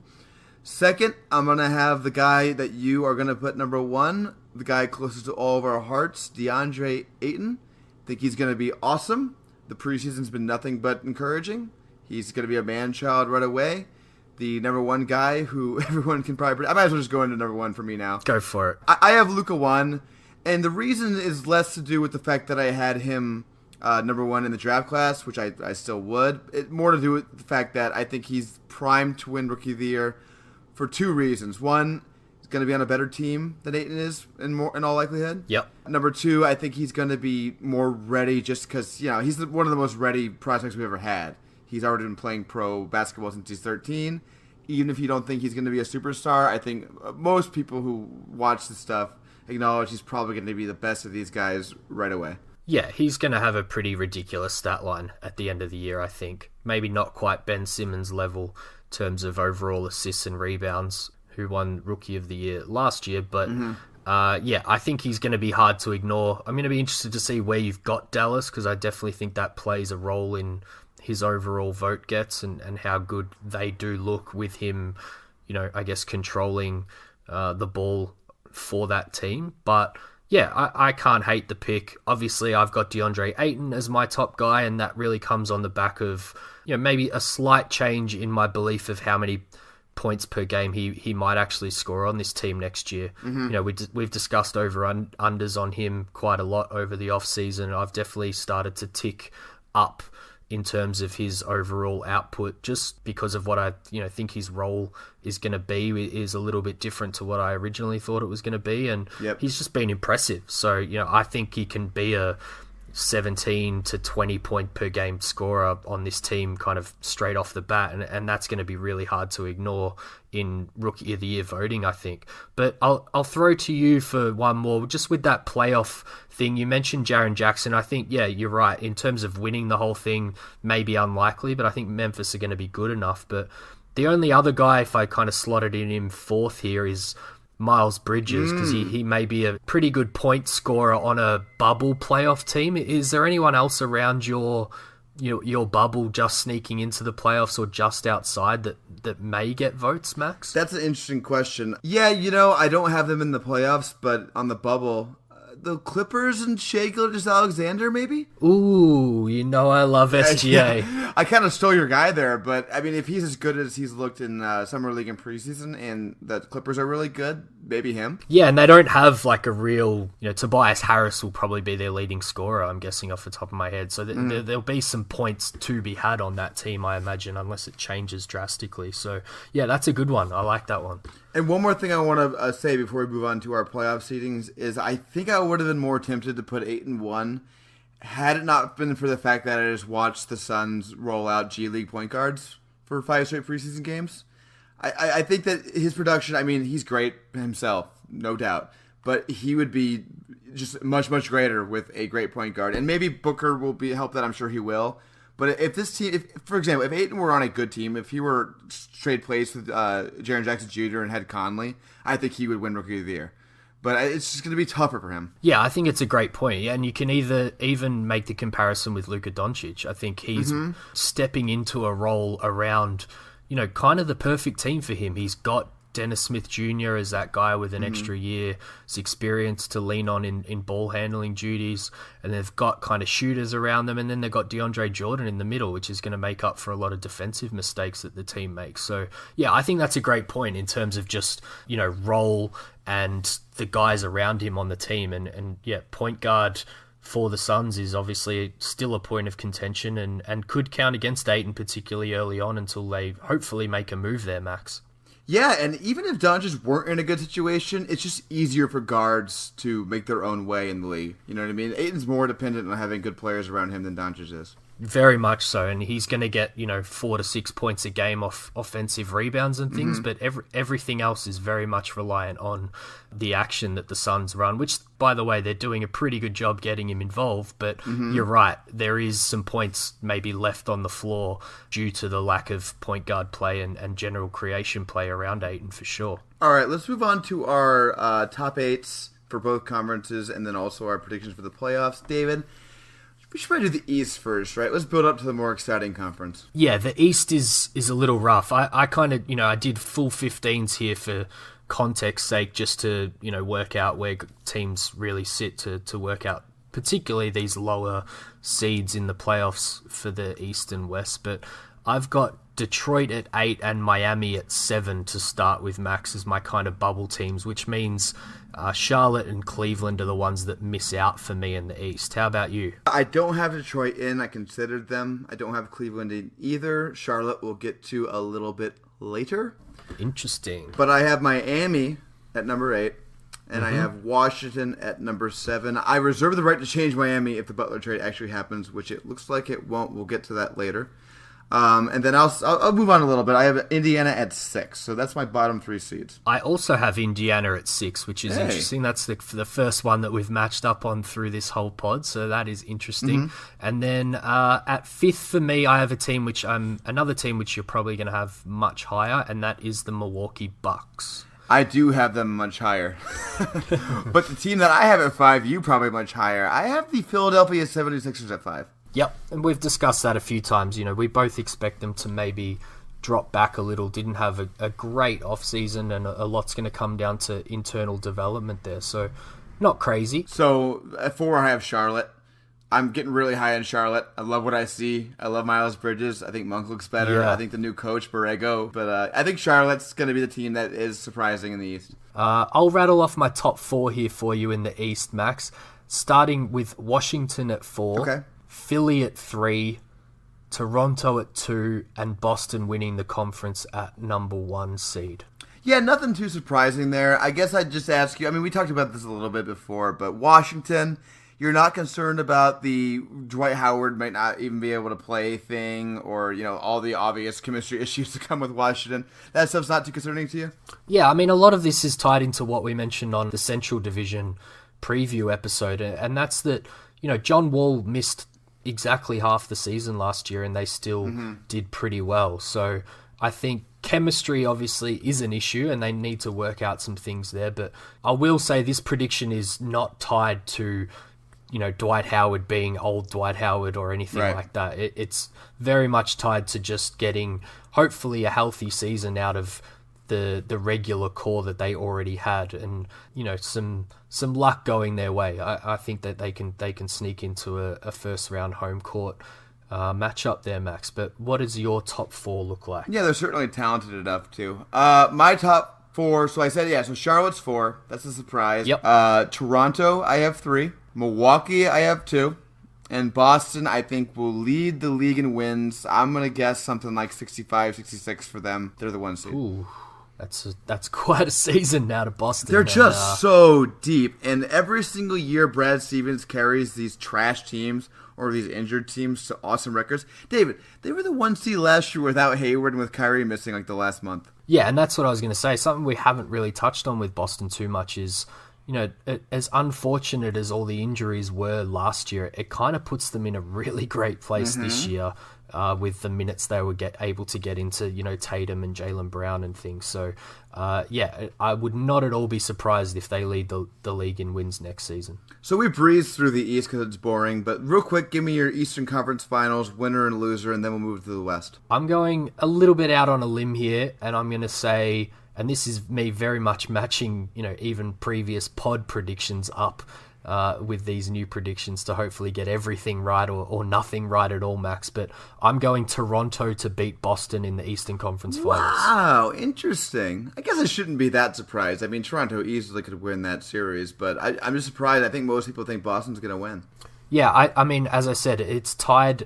Second, I'm going to have the guy that you are going to put number 1, the guy closest to all of our hearts, DeAndre Aten. I think he's going to be awesome. the preseason's been nothing but encouraging. He's going to be a man-child right away. The number one guy who everyone can probably... I might as well just go into number one for me now. Go for it. I have Luka 1, and the reason is less to do with the fact that I had him number one in the draft class, which I still would. It more to do with the fact that I think he's primed to win Rookie of the Year for two reasons. One, he's going to be on a better team than Aten is in all likelihood. Yep. Number two, I think he's going to be more ready just because, he's one of the most ready prospects we've ever had. He's already been playing pro basketball since he's 13. Even if you don't think he's going to be a superstar, I think most people who watch this stuff acknowledge he's probably going to be the best of these guys right away. Yeah, he's going to have a pretty ridiculous stat line at the end of the year, I think. Maybe not quite Ben Simmons level in terms of overall assists and rebounds, who won Rookie of the Year last year, but I think he's going to be hard to ignore. I'm going to be interested to see where you've got Dallas, because I definitely think that plays a role in his overall vote gets and how good they do look with him, I guess controlling the ball for that team. But yeah, I can't hate the pick. Obviously, I've got DeAndre Aten as my top guy, and that really comes on the back of maybe a slight change in my belief of how many points per game he might actually score on this team next year. We've discussed over-unders on him quite a lot over the off-season. I've definitely started to tick up in terms of his overall output, just because of what I think his role is going to be is a little bit different to what I originally thought it was going to be, and he's just been impressive. So I think he can be a 17 to 20 point per game scorer on this team kind of straight off the bat, and that's going to be really hard to ignore in Rookie of the Year voting, I think. But I'll throw to you for one more, just with that playoff thing. You mentioned Jaren Jackson. I think, you're right. In terms of winning the whole thing, maybe unlikely, but I think Memphis are going to be good enough. But the only other guy, if I kind of slotted in him fourth here, is Miles Bridges, because he may be a pretty good point scorer on a bubble playoff team. Is there anyone else around your bubble just sneaking into the playoffs or just outside that may get votes, Max? That's an interesting question. Yeah, I don't have them in the playoffs, but on the bubble, the Clippers and Shai Gilgeous-Alexander, maybe? Ooh, I love SGA. Yeah, I kind of stole your guy there, but I mean, if he's as good as he's looked in Summer League and preseason, and the Clippers are really good, maybe him. Yeah, and they don't have like a real, Tobias Harris will probably be their leading scorer, I'm guessing off the top of my head. So there'll be some points to be had on that team, I imagine, unless it changes drastically. So yeah, that's a good one. I like that one. And one more thing I want to say before we move on to our playoff seedings is I think I would have been more tempted to put 8-1 had it not been for the fact that I just watched the Suns roll out G League point guards for 5 straight preseason games. I think that his production, I mean, he's great himself, no doubt, but he would be just much, much greater with a great point guard. And maybe Booker will help that, I'm sure he will. But if this team, for example, if Aten were on a good team, if he were trade place with Jaren Jackson Jr. and had Conley, I think he would win Rookie of the Year. But it's just going to be tougher for him. Yeah, I think it's a great point. And you can even make the comparison with Luka Doncic. I think he's stepping into a role around, kind of the perfect team for him. He's got Dennis Smith Jr. as that guy with an extra year's experience to lean on in ball handling duties, and they've got kind of shooters around them, and then they've got DeAndre Jordan in the middle, which is going to make up for a lot of defensive mistakes that the team makes. So yeah, I think that's a great point in terms of just role and the guys around him on the team, and yeah, point guard for the Suns is obviously still a point of contention and could count against Aten, particularly early on, until they hopefully make a move there, Max. Yeah, and even if Doncic weren't in a good situation, it's just easier for guards to make their own way in the league. You know what I mean? Aiton's more dependent on having good players around him than Doncic is. Very much so, and he's going to get 4 to 6 points a game off offensive rebounds and things, but everything else is very much reliant on the action that the Suns run, which, by the way, they're doing a pretty good job getting him involved, but you're right, there is some points maybe left on the floor due to the lack of point guard play and general creation play around Aten for sure. All right, let's move on to our top 8s for both conferences and then also our predictions for the playoffs. David, we should probably do the East first, right? Let's build up to the more exciting conference. Yeah, the East is a little rough. I kind of, I did full 15s here for context sake, just to, work out where teams really sit to work out particularly these lower seeds in the playoffs for the East and West. But I've got Detroit at 8 and Miami at 7 to start with, Max, as my kind of bubble teams, which means Charlotte and Cleveland are the ones that miss out for me in the East. How about you? I don't have Detroit in. I considered them. I don't have Cleveland in either. Charlotte we'll get to a little bit later. Interesting. But I have Miami at number 8, and I have Washington at number 7. I reserve the right to change Miami if the Butler trade actually happens, which it looks like it won't. We'll get to that later. And then I'll move on a little bit. I have Indiana at 6, so that's my bottom 3 seeds. I also have Indiana at 6, which is interesting. That's the first one that we've matched up on through this whole pod, so that is interesting. And then at 5th for me, I have another team which you're probably going to have much higher, and that is the Milwaukee Bucks. I do have them much higher. But the team that I have at 5, you probably much higher. I have the Philadelphia 76ers at 5. Yep, and we've discussed that a few times. You know, we both expect them to maybe drop back a little. Didn't have a great offseason, and a lot's going to come down to internal development there. So, not crazy. So, at 4, I have Charlotte. I'm getting really high on Charlotte. I love what I see. I love Miles Bridges. I think Monk looks better. Yeah. I think the new coach, Borrego. But I think Charlotte's going to be the team that is surprising in the East. I'll rattle off my top 4 here for you in the East, Max. Starting with Washington at 4. Okay. Philly at 3, Toronto at 2, and Boston winning the conference at number 1 seed. Yeah, nothing too surprising there. I guess I'd just ask you, I mean, we talked about this a little bit before, but Washington, you're not concerned about the Dwight Howard might not even be able to play thing, or, you know, all the obvious chemistry issues that come with Washington. That stuff's not too concerning to you? Yeah, I mean, a lot of this is tied into what we mentioned on the Central Division preview episode, and that's that, you know, John Wall missed exactly half the season last year, and they still did pretty well. So I think chemistry obviously is an issue, and they need to work out some things there. But I will say this prediction is not tied to, you know, Dwight Howard being old Dwight Howard or anything like that. It's very much tied to just getting, hopefully, a healthy season out of the regular core that they already had, and, you know, some luck going their way. I think that they can sneak into a first round home court matchup there, Max. But what does your top 4 look like? Yeah, they're certainly talented enough too. My top 4, so I said, so Charlotte's 4. That's a surprise. Yep. Toronto, I have 3. Milwaukee, I have 2. And Boston, I think, will lead the league in wins. I'm going to guess something like 65, 66 for them. They're the 1 seed. Ooh. That's quite a season now to Boston. They're just so deep. And every single year, Brad Stevens carries these trash teams or these injured teams to awesome records. David, they were the 1 seed last year without Hayward and with Kyrie missing like the last month. Yeah, and that's what I was going to say. Something we haven't really touched on with Boston too much is, you know, as unfortunate as all the injuries were last year, it kind of puts them in a really great place this year. With the minutes they were able to get into, you know, Tatum and Jaylen Brown and things. So, I would not at all be surprised if they lead the league in wins next season. So we breeze through the East because it's boring, but real quick, give me your Eastern Conference Finals winner and loser, and then we'll move to the West. I'm going a little bit out on a limb here, and I'm going to say, and this is me very much matching, you know, even previous pod predictions up with these new predictions to hopefully get everything right or nothing right at all, Max. But I'm going Toronto to beat Boston in the Eastern Conference Finals. Wow, interesting. I guess I shouldn't be that surprised. I mean, Toronto easily could win that series, but I'm just surprised. I think most people think Boston's going to win. Yeah, I mean, as I said, it's tied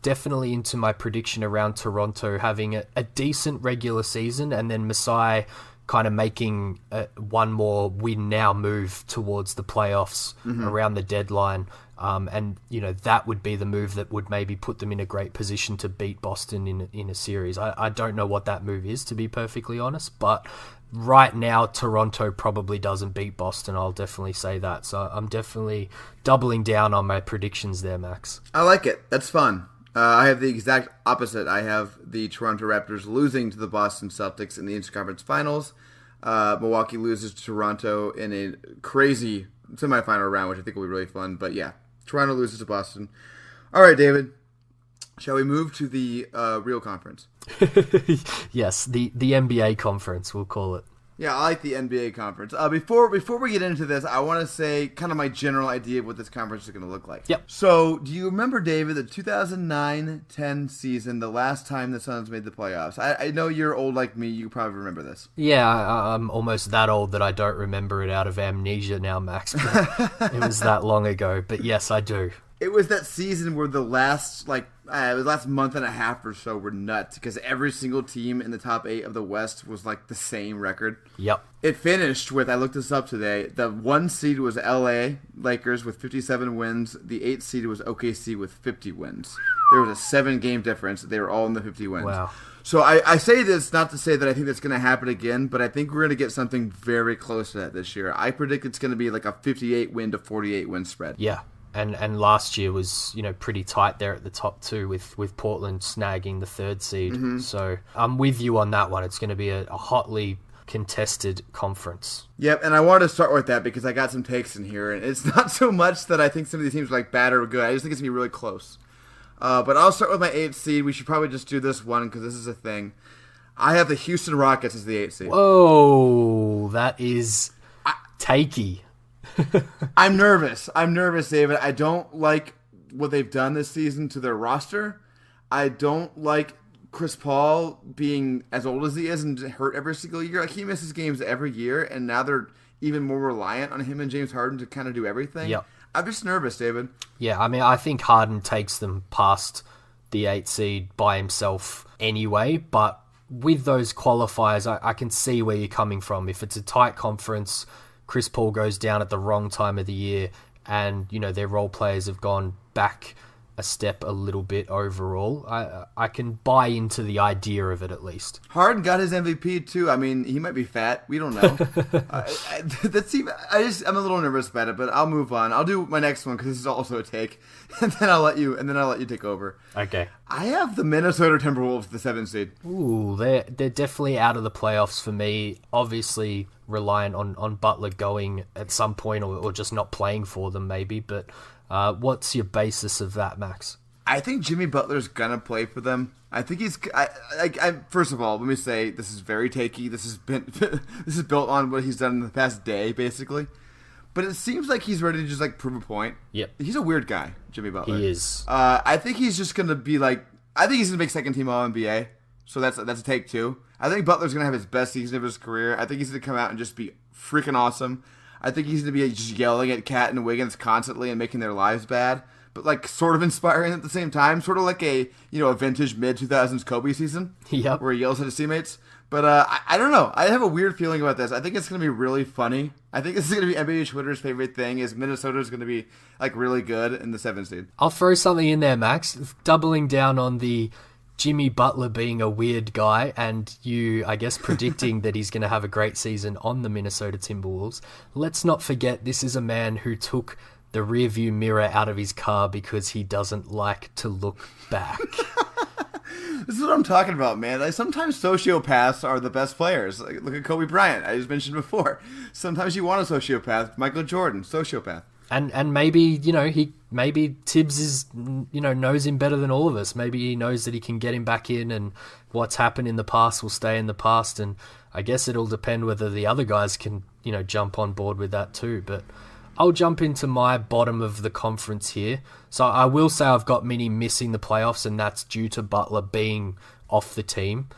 definitely into my prediction around Toronto having a decent regular season, and then Masai kind of making one more win now move towards the playoffs around the deadline. And, you know, that would be the move that would maybe put them in a great position to beat Boston in a series. I don't know what that move is, to be perfectly honest, but right now Toronto probably doesn't beat Boston. I'll definitely say that. So I'm definitely doubling down on my predictions there, Max. I like it. That's fun. I have the exact opposite. I have the Toronto Raptors losing to the Boston Celtics in the Eastern Conference Finals. Milwaukee loses to Toronto in a crazy semifinal round, which I think will be really fun. But yeah, Toronto loses to Boston. All right, David. Shall we move to the real conference? Yes, the NBA conference, we'll call it. Yeah, I like the NBA conference. Before we get into this, I want to say kind of my general idea of what this conference is going to look like. Yep. So, do you remember, David, the 2009-10 season, the last time the Suns made the playoffs? I know you're old like me. You probably remember this. Yeah, I'm almost that old that I don't remember it out of amnesia now, Max. But it was that long ago. But yes, I do. It was that season where the last month and a half or so were nuts because every single team in the top 8 of the West was like the same record. Yep. It finished with, I looked this up today, the 1 seed was LA Lakers with 57 wins. The 8 seed was OKC with 50 wins. There was a 7-game difference. They were all in the 50 wins. Wow. So I say this not to say that I think that's going to happen again, but I think we're going to get something very close to that this year. I predict it's going to be like a 58-win to 48-win spread. Yeah. And last year was, pretty tight there at the top too, with Portland snagging the 3rd seed. Mm-hmm. So I'm with you on that one. It's going to be a hotly contested conference. Yep, and I wanted to start with that because I got some takes in here, and it's not so much that I think some of these teams are like bad or good. I just think it's going to be really close. But I'll start with my 8th seed. We should probably just do this one because this is a thing. I have the Houston Rockets as the 8th seed. Whoa, that is takey. I'm nervous, David. I don't like what they've done this season to their roster. I don't like Chris Paul being as old as he is and hurt every single year. Like, he misses games every year, and now they're even more reliant on him and James Harden to kind of do everything. Yep. I'm just nervous, David. Yeah, I mean, I think Harden takes them past the 8th seed by himself anyway, but with those qualifiers, I can see where you're coming from. If it's a tight conference, Chris Paul goes down at the wrong time of the year, and their role players have gone back a step a little bit overall. I can buy into the idea of it at least. Harden got his MVP too. I mean, he might be fat. We don't know. I'm a little nervous about it, but I'll move on. I'll do my next one because this is also a take, and then I'll let you take over. Okay. I have the Minnesota Timberwolves, the 7th seed. Ooh, they're definitely out of the playoffs for me. Obviously reliant on Butler going at some point or just not playing for them maybe, but what's your basis of that, Max? I think Jimmy Butler's gonna play for them. I think he's. First of all, let me say this is very takey. This is built on what he's done in the past day, basically. But it seems like he's ready to just prove a point. Yep. He's a weird guy, Jimmy Butler. He is. I think he's just gonna be I think he's gonna make second team All NBA. So that's a take too. I think Butler's gonna have his best season of his career. I think he's gonna come out and just be freaking awesome. I think he's going to be just yelling at Cat and Wiggins constantly and making their lives bad, but sort of inspiring at the same time, sort of like a vintage mid-2000s Kobe season, yep, where he yells at his teammates. But I don't know. I have a weird feeling about this. I think it's going to be really funny. I think this is going to be NBA Twitter's favorite thing. Is Minnesota's going to be really good in the 7th seed? I'll throw something in there, Max. Doubling down on the Jimmy Butler being a weird guy and you, I guess, predicting that he's going to have a great season on the Minnesota Timberwolves. Let's not forget this is a man who took the rearview mirror out of his car because he doesn't like to look back. This is what I'm talking about, man. Sometimes sociopaths are the best players. Look at Kobe Bryant, I just mentioned before. Sometimes you want a sociopath. Michael Jordan, sociopath. And maybe, maybe Tibbs is, knows him better than all of us. Maybe he knows that he can get him back in and what's happened in the past will stay in the past. And I guess it'll depend whether the other guys can, jump on board with that too. But I'll jump into my bottom of the conference here. So I will say I've got Mini missing the playoffs, and that's due to Butler being off the team.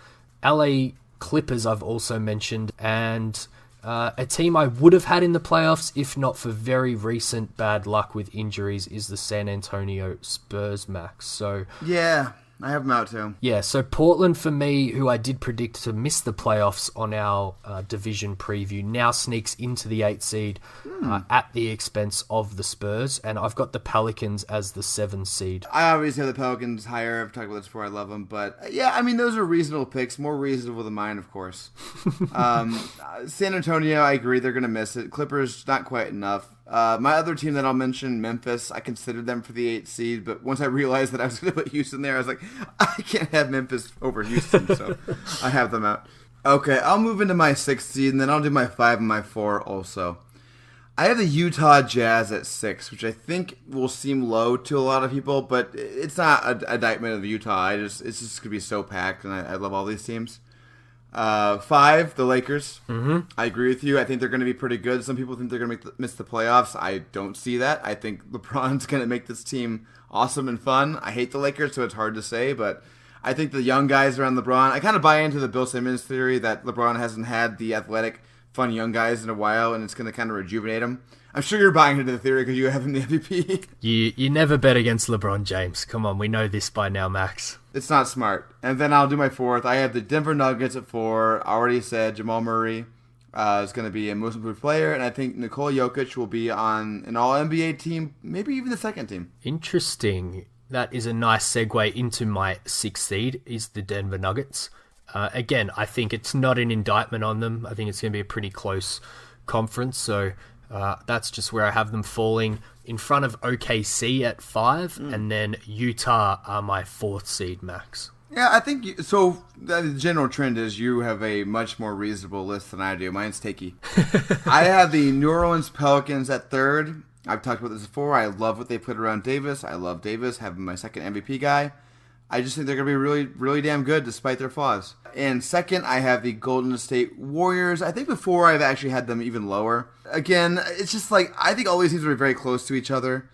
LA Clippers I've also mentioned, and a team I would have had in the playoffs if not for very recent bad luck with injuries is the San Antonio Spurs, Max. So yeah, I have them out too. Yeah, so Portland for me, who I did predict to miss the playoffs on our division preview, now sneaks into the 8th seed at the expense of the Spurs, and I've got the Pelicans as the 7th seed. I obviously have the Pelicans higher. I've talked about this before. I love them, but yeah, I mean, those are reasonable picks, more reasonable than mine, of course. San Antonio, I agree, they're going to miss it. Clippers, not quite enough. My other team that I'll mention, Memphis, I considered them for the 8th seed, but once I realized that I was going to put Houston there, I was like, I can't have Memphis over Houston, so I have them out. Okay, I'll move into my 6th seed, and then I'll do my 5 and my 4 also. I have the Utah Jazz at 6, which I think will seem low to a lot of people, but it's not an indictment of Utah. It's just going to be so packed, and I love all these teams. 5, the Lakers. Mm-hmm. I agree with you. I think they're going to be pretty good. Some people think they're going to miss the playoffs. I don't see that. I think LeBron's going to make this team awesome and fun. I hate the Lakers, so it's hard to say, but I think the young guys around LeBron, I kind of buy into the Bill Simmons theory that LeBron hasn't had the athletic, fun young guys in a while, and it's going to kind of rejuvenate him. I'm sure you're buying into the theory because you have him the MVP. You never bet against LeBron James. Come on, we know this by now, Max. It's not smart. And then I'll do my 4th. I have the Denver Nuggets at 4. I already said Jamal Murray is going to be a most improved player, and I think Nikola Jokic will be on an All-NBA team, maybe even the second team. Interesting. That is a nice segue into my 6th seed, is the Denver Nuggets. Again, I think it's not an indictment on them. I think it's going to be a pretty close conference, so that's just where I have them falling in front of OKC at 5, and then Utah are my 4th seed, Max. Yeah, I think so. The general trend is you have a much more reasonable list than I do. Mine's takey. I have the New Orleans Pelicans at 3rd. I've talked about this before. I love what they put around Davis. I love Davis, having my second MVP guy. I just think they're going to be really, really damn good despite their flaws. And 2nd, I have the Golden State Warriors. I think before I've actually had them even lower. Again, it's just like, I think all these teams are very close to each other.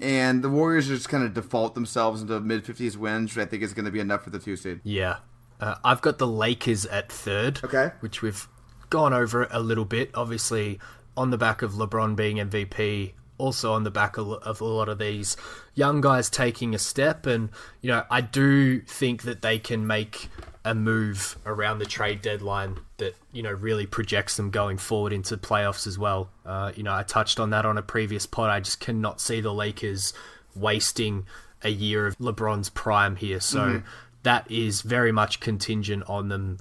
And the Warriors just kind of default themselves into mid-50s wins, which I think is going to be enough for the 2 seed. Yeah. I've got the Lakers at 3rd, okay, which we've gone over a little bit. Obviously, on the back of LeBron being MVP, also on the back of a lot of these young guys taking a step. And, you know, I do think that they can make a move around the trade deadline that, you know, really projects them going forward into playoffs as well. You know, I touched on that on a previous pod. I just cannot see the Lakers wasting a year of LeBron's prime here. So that is very much contingent on them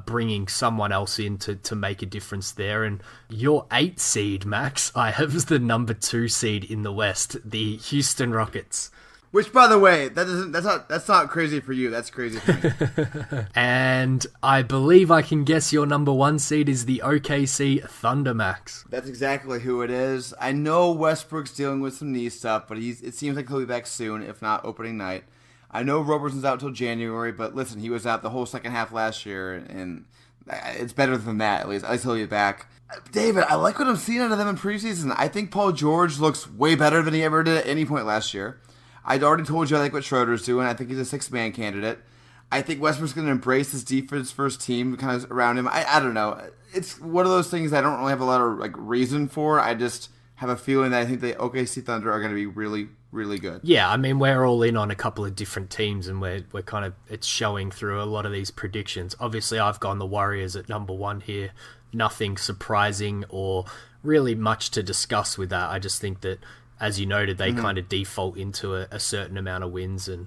bringing someone else in to make a difference there. And your 8th seed, Max, I have as the number 2 seed in the West, the Houston Rockets. Which, by the way, that's not crazy for you. That's crazy for me. And I believe I can guess your number 1 seed is the OKC Thunder, Max. That's exactly who it is. I know Westbrook's dealing with some knee stuff, but it seems like he'll be back soon, if not opening night. I know Roberson's out until January, but listen, he was out the whole second half last year, and it's better than that, at least he'll be back. David, I like what I'm seeing out of them in preseason. I think Paul George looks way better than he ever did at any point last year. I'd already told you I like what Schroeder's doing. I think he's a 6-man candidate. I think Westbrook's going to embrace this defense first team kind of around him. I don't know. It's one of those things I don't really have a lot of reason for. I just have a feeling that I think the OKC Thunder are going to be really, really good. Yeah, I mean, we're all in on a couple of different teams, and we're kind of, it's showing through a lot of these predictions. Obviously, I've gone the Warriors at number 1 here. Nothing surprising or really much to discuss with that. I just think that, as you noted, they kind of default into a certain amount of wins, and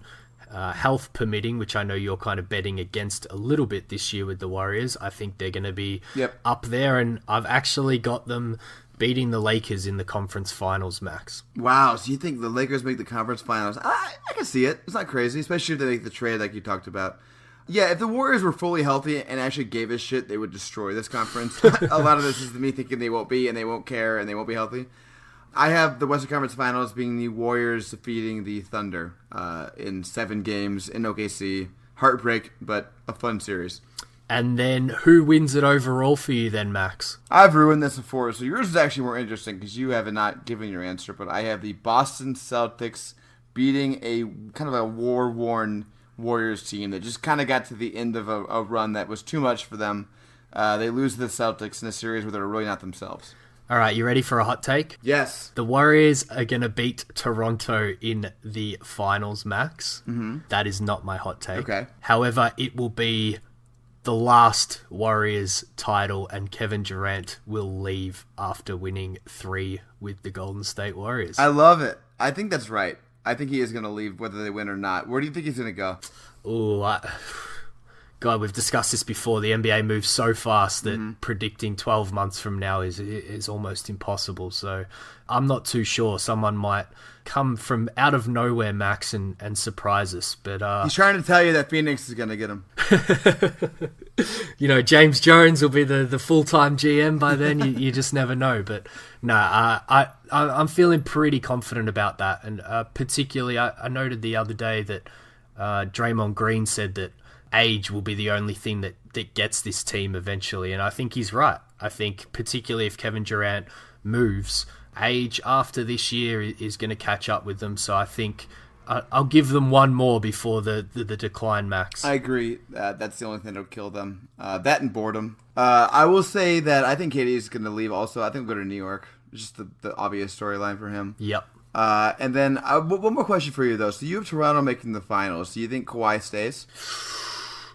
health permitting, which I know you're kind of betting against a little bit this year with the Warriors. I think they're going to be up there, and I've actually got them beating the Lakers in the conference finals, Max. Wow, so you think the Lakers make the conference finals? I can see it. It's not crazy, especially if they make the trade like you talked about. Yeah, if the Warriors were fully healthy and actually gave a shit, they would destroy this conference. A lot of this is me thinking they won't be, and they won't care, and they won't be healthy. I have the Western Conference Finals being the Warriors defeating the Thunder in 7 games in OKC. Heartbreak, but a fun series. And then who wins it overall for you then, Max? I've ruined this before, so yours is actually more interesting because you have not given your answer, but I have the Boston Celtics beating a kind of a war-worn Warriors team that just kind of got to the end of a run that was too much for them. They lose to the Celtics in a series where they're really not themselves. All right, you ready for a hot take? Yes. The Warriors are going to beat Toronto in the finals, Max. Mm-hmm. That is not my hot take. Okay. However, it will be the last Warriors title, and Kevin Durant will leave after winning 3 with the Golden State Warriors. I love it. I think that's right. I think he is going to leave whether they win or not. Where do you think he's going to go? Oh, God, we've discussed this before. The NBA moves so fast that predicting 12 months from now is almost impossible. So I'm not too sure. Someone might come from out of nowhere, Max, and surprise us. But he's trying to tell you that Phoenix is going to get him. You know, James Jones will be the full-time GM by then. You just never know. But no, I'm feeling pretty confident about that. And particularly, I noted the other day that Draymond Green said that age will be the only thing that gets this team eventually. And I think he's right. I think particularly if Kevin Durant moves, age after this year is going to catch up with them. So I think I'll give them one more before the decline, Max. I agree. That's the only thing that'll kill them. That and boredom. I will say that I think KD is going to leave also. I think we'll go to New York. Just the obvious storyline for him. Yep. And then one more question for you, though. So you have Toronto making the finals. Do you think Kawhi stays?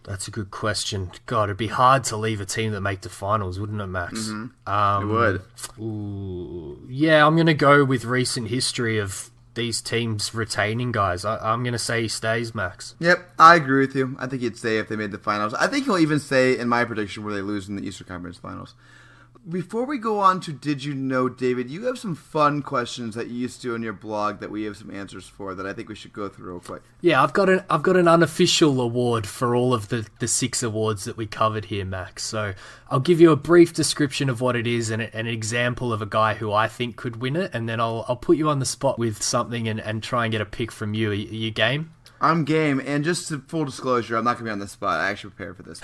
That's a good question. God, it'd be hard to leave a team that make the finals, wouldn't it, Max? Mm-hmm. It would. Ooh, yeah, I'm going to go with recent history of these teams retaining guys. I'm going to say he stays, Max. Yep, I agree with you. I think he'd stay if they made the finals. I think he'll even stay in my prediction where they lose in the Eastern Conference Finals. Before we go on to Did You Know, David, you have some fun questions that you used to on your blog that we have some answers for that I think we should go through real quick. Yeah, I've got an unofficial award for all of the 6 awards that we covered here, Max. So I'll give you a brief description of what it is and an example of a guy who I think could win it, and then I'll put you on the spot with something and try and get a pick from you. Are you game? I'm game, and just to full disclosure, I'm not going to be on the spot. I actually prepared for this.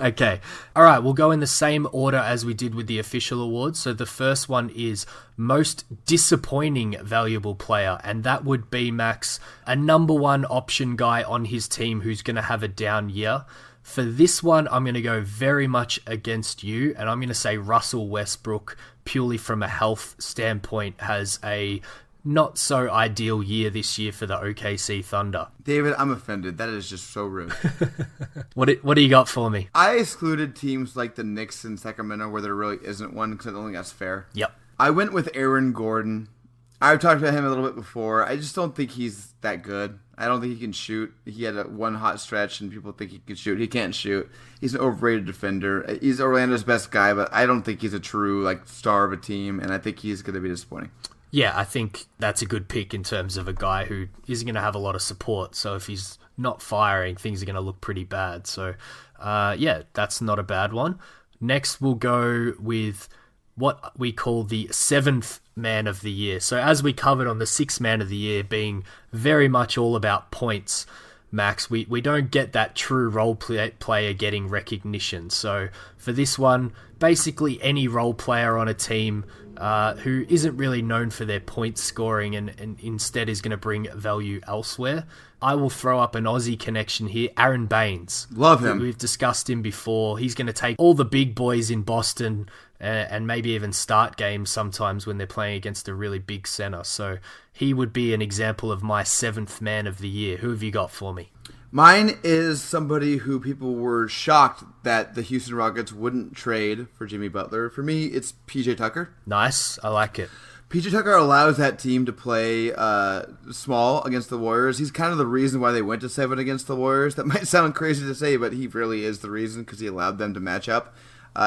Okay. All right, we'll go in the same order as we did with the official awards. So the first one is most disappointing valuable player, and that would be, Max, a number 1 option guy on his team who's going to have a down year. For this one, I'm going to go very much against you, and I'm going to say Russell Westbrook, purely from a health standpoint, has a not so ideal year this year for the OKC Thunder. David, I'm offended. That is just so rude. What do you got for me? I excluded teams like the Knicks and Sacramento where there really isn't one because I don't think that's fair. Yep. I went with Aaron Gordon. I've talked about him a little bit before. I just don't think he's that good. I don't think he can shoot. He had one hot stretch and people think he can shoot. He can't shoot. He's an overrated defender. He's Orlando's best guy, but I don't think he's a true star of a team, and I think he's going to be disappointing. Yeah, I think that's a good pick in terms of a guy who isn't going to have a lot of support. So if he's not firing, things are going to look pretty bad. So, yeah, that's not a bad one. Next, we'll go with what we call the 7th man of the year. So as we covered on the 6th man of the year being very much all about points, Max, we don't get that true role player getting recognition. So for this one, basically any role player on a team who isn't really known for their point scoring and instead is going to bring value elsewhere. I will throw up an Aussie connection here. Aaron Baines. Love him. We've discussed him before. He's going to take all the big boys in Boston and maybe even start games sometimes when they're playing against a really big center. So he would be an example of my 7th man of the year. Who have you got for me? Mine is somebody who people were shocked that the Houston Rockets wouldn't trade for Jimmy Butler. For me, it's PJ Tucker. Nice. I like it. PJ Tucker allows that team to play small against the Warriors. He's kind of the reason why they went to 7 against the Warriors. That might sound crazy to say, but he really is the reason because he allowed them to match up.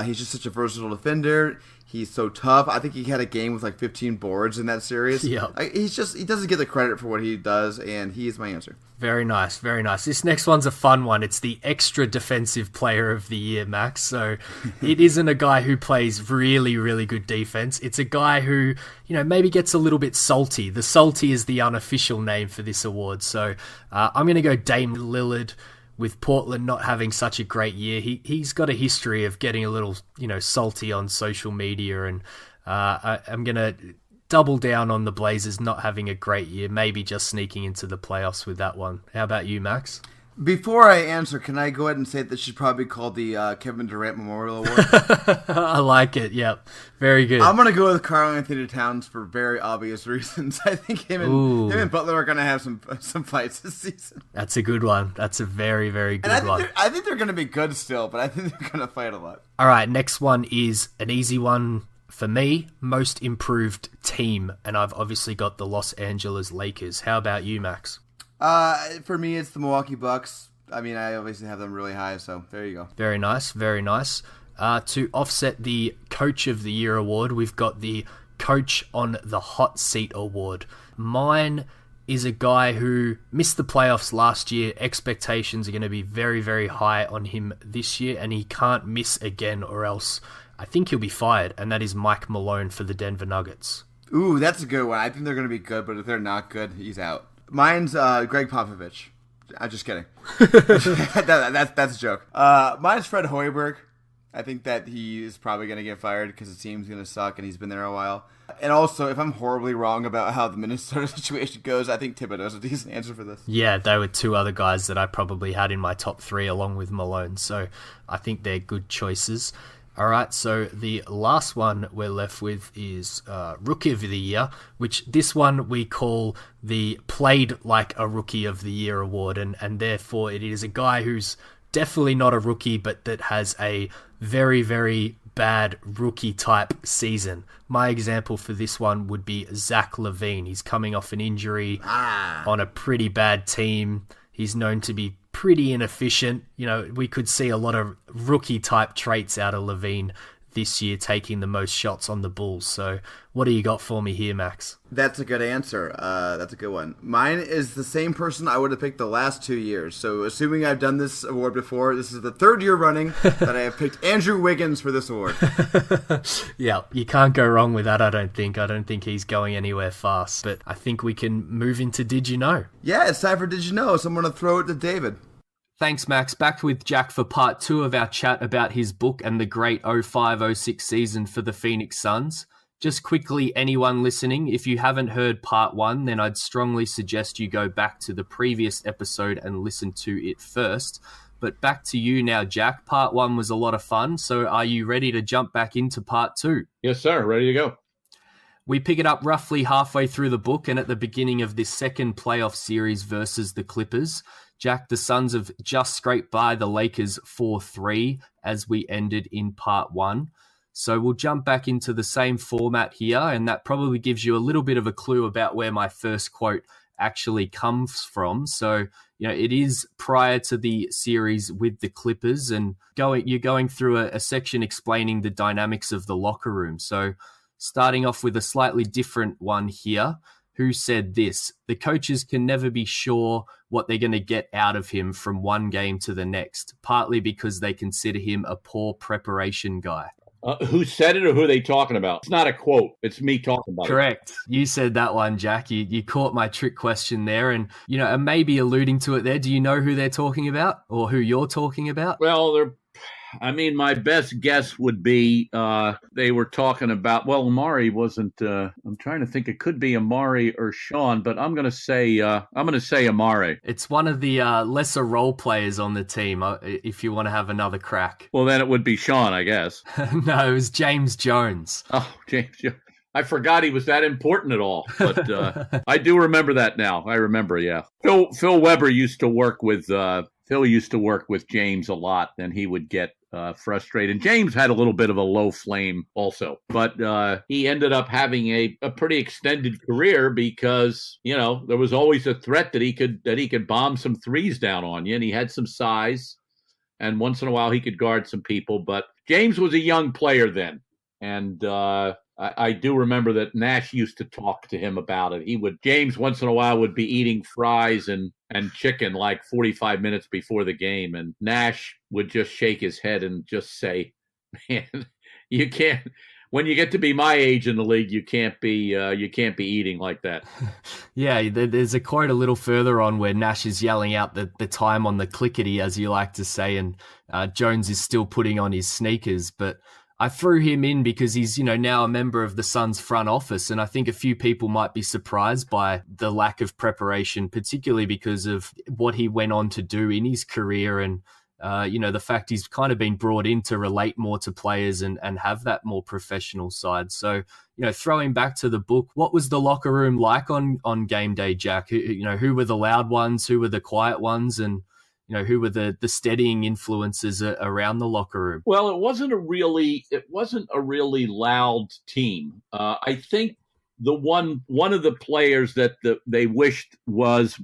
He's just such a versatile defender. He's so tough. I think he had a game with 15 boards in that series. Yeah. He doesn't get the credit for what he does, and he is my answer. Very nice, very nice. This next one's a fun one. It's the extra defensive player of the year, Max. So it isn't a guy who plays really, really good defense. It's a guy who, maybe gets a little bit salty. The salty is the unofficial name for this award. So I'm going to go Dame Lillard. With Portland not having such a great year, he's got a history of getting a little, salty on social media, and I'm going to double down on the Blazers not having a great year, maybe just sneaking into the playoffs with that one. How about you, Max? Before I answer, can I go ahead and say that should probably be called the Kevin Durant Memorial Award? I like it, yep. Very good. I'm going to go with Karl Anthony Towns for very obvious reasons. I think him and Butler are going to have some fights this season. That's a good one. That's a very, very good one. I think they're going to be good still, but I think they're going to fight a lot. All right, next one is an easy one for me, most improved team, and I've obviously got the Los Angeles Lakers. How about you, Max? For me, it's the Milwaukee Bucks. I mean, I obviously have them really high, so there you go. Very nice, very nice. To offset the Coach of the Year award, we've got the Coach on the Hot Seat award. Mine is a guy who missed the playoffs last year. Expectations are going to be very, very high on him this year, and he can't miss again or else I think he'll be fired, and that is Mike Malone for the Denver Nuggets. Ooh, that's a good one. I think they're going to be good, but if they're not good, he's out. Mine's Greg Popovich. I'm just kidding. That's a joke. Mine's Fred Hoiberg. I think that he is probably going to get fired because the team's going to suck and he's been there a while. And also, if I'm horribly wrong about how the Minnesota situation goes, I think Thibodeau's a decent answer for this. Yeah, they were two other guys that I probably had in my top three along with Malone. So I think they're good choices. All right, so the last one we're left with is Rookie of the Year, which this one we call the Played Like a Rookie of the Year award. And therefore it is a guy who's definitely not a rookie, but that has a very, very bad rookie type season. My example for this one would be Zach LaVine. He's coming off an injury on a pretty bad team. He's known to be pretty inefficient. You know, we could see a lot of rookie type traits out of LaVine this year, taking the most shots on the Bulls. So what do you got for me here, Max? That's a good answer. That's a good one. Mine is the same person I would have picked the last 2 years. So assuming I've done this award before, this is the third year running that I have picked Andrew Wiggins for this award. Yeah, you can't go wrong with that, I don't think. I don't think he's going anywhere fast. But I think we can move into Did You Know? Yeah, it's time for Did You Know? So I'm going to throw it to David. Thanks, Max. Back with Jack for part 2 of our chat about his book and the great 05-06 season for the Phoenix Suns. Just quickly, anyone listening, if you haven't heard part 1, then I'd strongly suggest you go back to the previous episode and listen to it first. But back to you now, Jack. Part 1 was a lot of fun, so are you ready to jump back into part 2? Yes, sir. Ready to go. We pick it up roughly halfway through the book and at the beginning of this second playoff series versus the Clippers. Jack, the Suns have just scraped by the Lakers 4-3 as we ended in part 1. So we'll jump back into the same format here, and that probably gives you a little bit of a clue about where my first quote actually comes from. So, you know, it is prior to the series with the Clippers, and you're going through a section explaining the dynamics of the locker room. So starting off with a slightly different one here. Who said this? The coaches can never be sure what they're going to get out of him from one game to the next, partly because they consider him a poor preparation guy. Who said it or who are they talking about? It's not a quote. It's me talking about Correct. It. You said that one, Jack. You caught my trick question there and, you know, and maybe alluding to it there. Do you know who they're talking about or who you're talking about? Well, my best guess would be they were talking about, well, Amari wasn't, I'm trying to think, it could be Amari or Sean, but I'm going to say Amari. It's one of the lesser role players on the team, if you want to have another crack. Well, then it would be Sean, I guess. No, it was James Jones. Oh, James Jones. I forgot he was that important at all, but I do remember that now. I remember, yeah. Phil Weber used to work with James a lot, and he would get frustrated. James had a little bit of a low flame also, but he ended up having a pretty extended career because, you know, there was always a threat that he could bomb some threes down on you, and he had some size, and once in a while he could guard some people. But James was a young player then, and I do remember that Nash used to talk to him about it. James once in a while would be eating fries and chicken like 45 minutes before the game, and Nash would just shake his head and just say, "Man, you can't. When you get to be my age in the league, you can't be eating like that." Yeah, there's a quote a little further on where Nash is yelling out the time on the clickety, as you like to say, and Jones is still putting on his sneakers, but I threw him in because he's, you know, now a member of the Suns front office, and I think a few people might be surprised by the lack of preparation, particularly because of what he went on to do in his career and, you know, the fact he's kind of been brought in to relate more to players and have that more professional side. So, you know, throwing back to the book, what was the locker room like on game day, Jack? Who were the loud ones? Who were the quiet ones? And, you know, who were the steadying influences around the locker room? Well, it wasn't a really loud team. I think one of the players that they wished was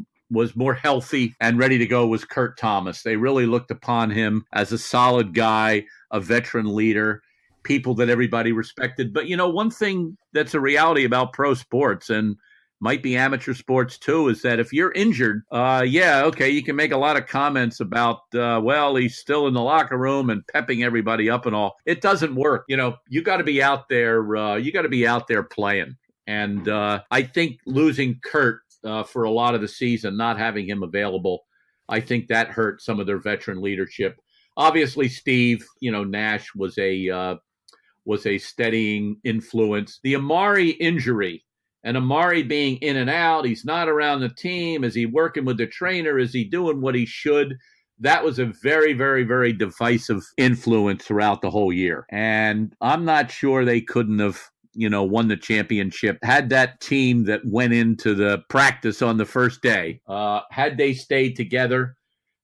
more healthy and ready to go was Kurt Thomas. They really looked upon him as a solid guy, a veteran leader, people that everybody respected. But, you know, one thing that's a reality about pro sports and might be amateur sports too, is that if you're injured, you can make a lot of comments about, he's still in the locker room and pepping everybody up and all. It doesn't work. You know, you got to be out there. You got to be out there playing. And I think losing Kurt for a lot of the season, not having him available, I think that hurt some of their veteran leadership. Obviously, Steve, Nash was a steadying influence. The Amari injury, and Amari being in and out, he's not around the team. Is he working with the trainer? Is he doing what he should? That was a very, very, very divisive influence throughout the whole year. And I'm not sure they couldn't have, won the championship. Had that team that went into the practice on the first day, had they stayed together,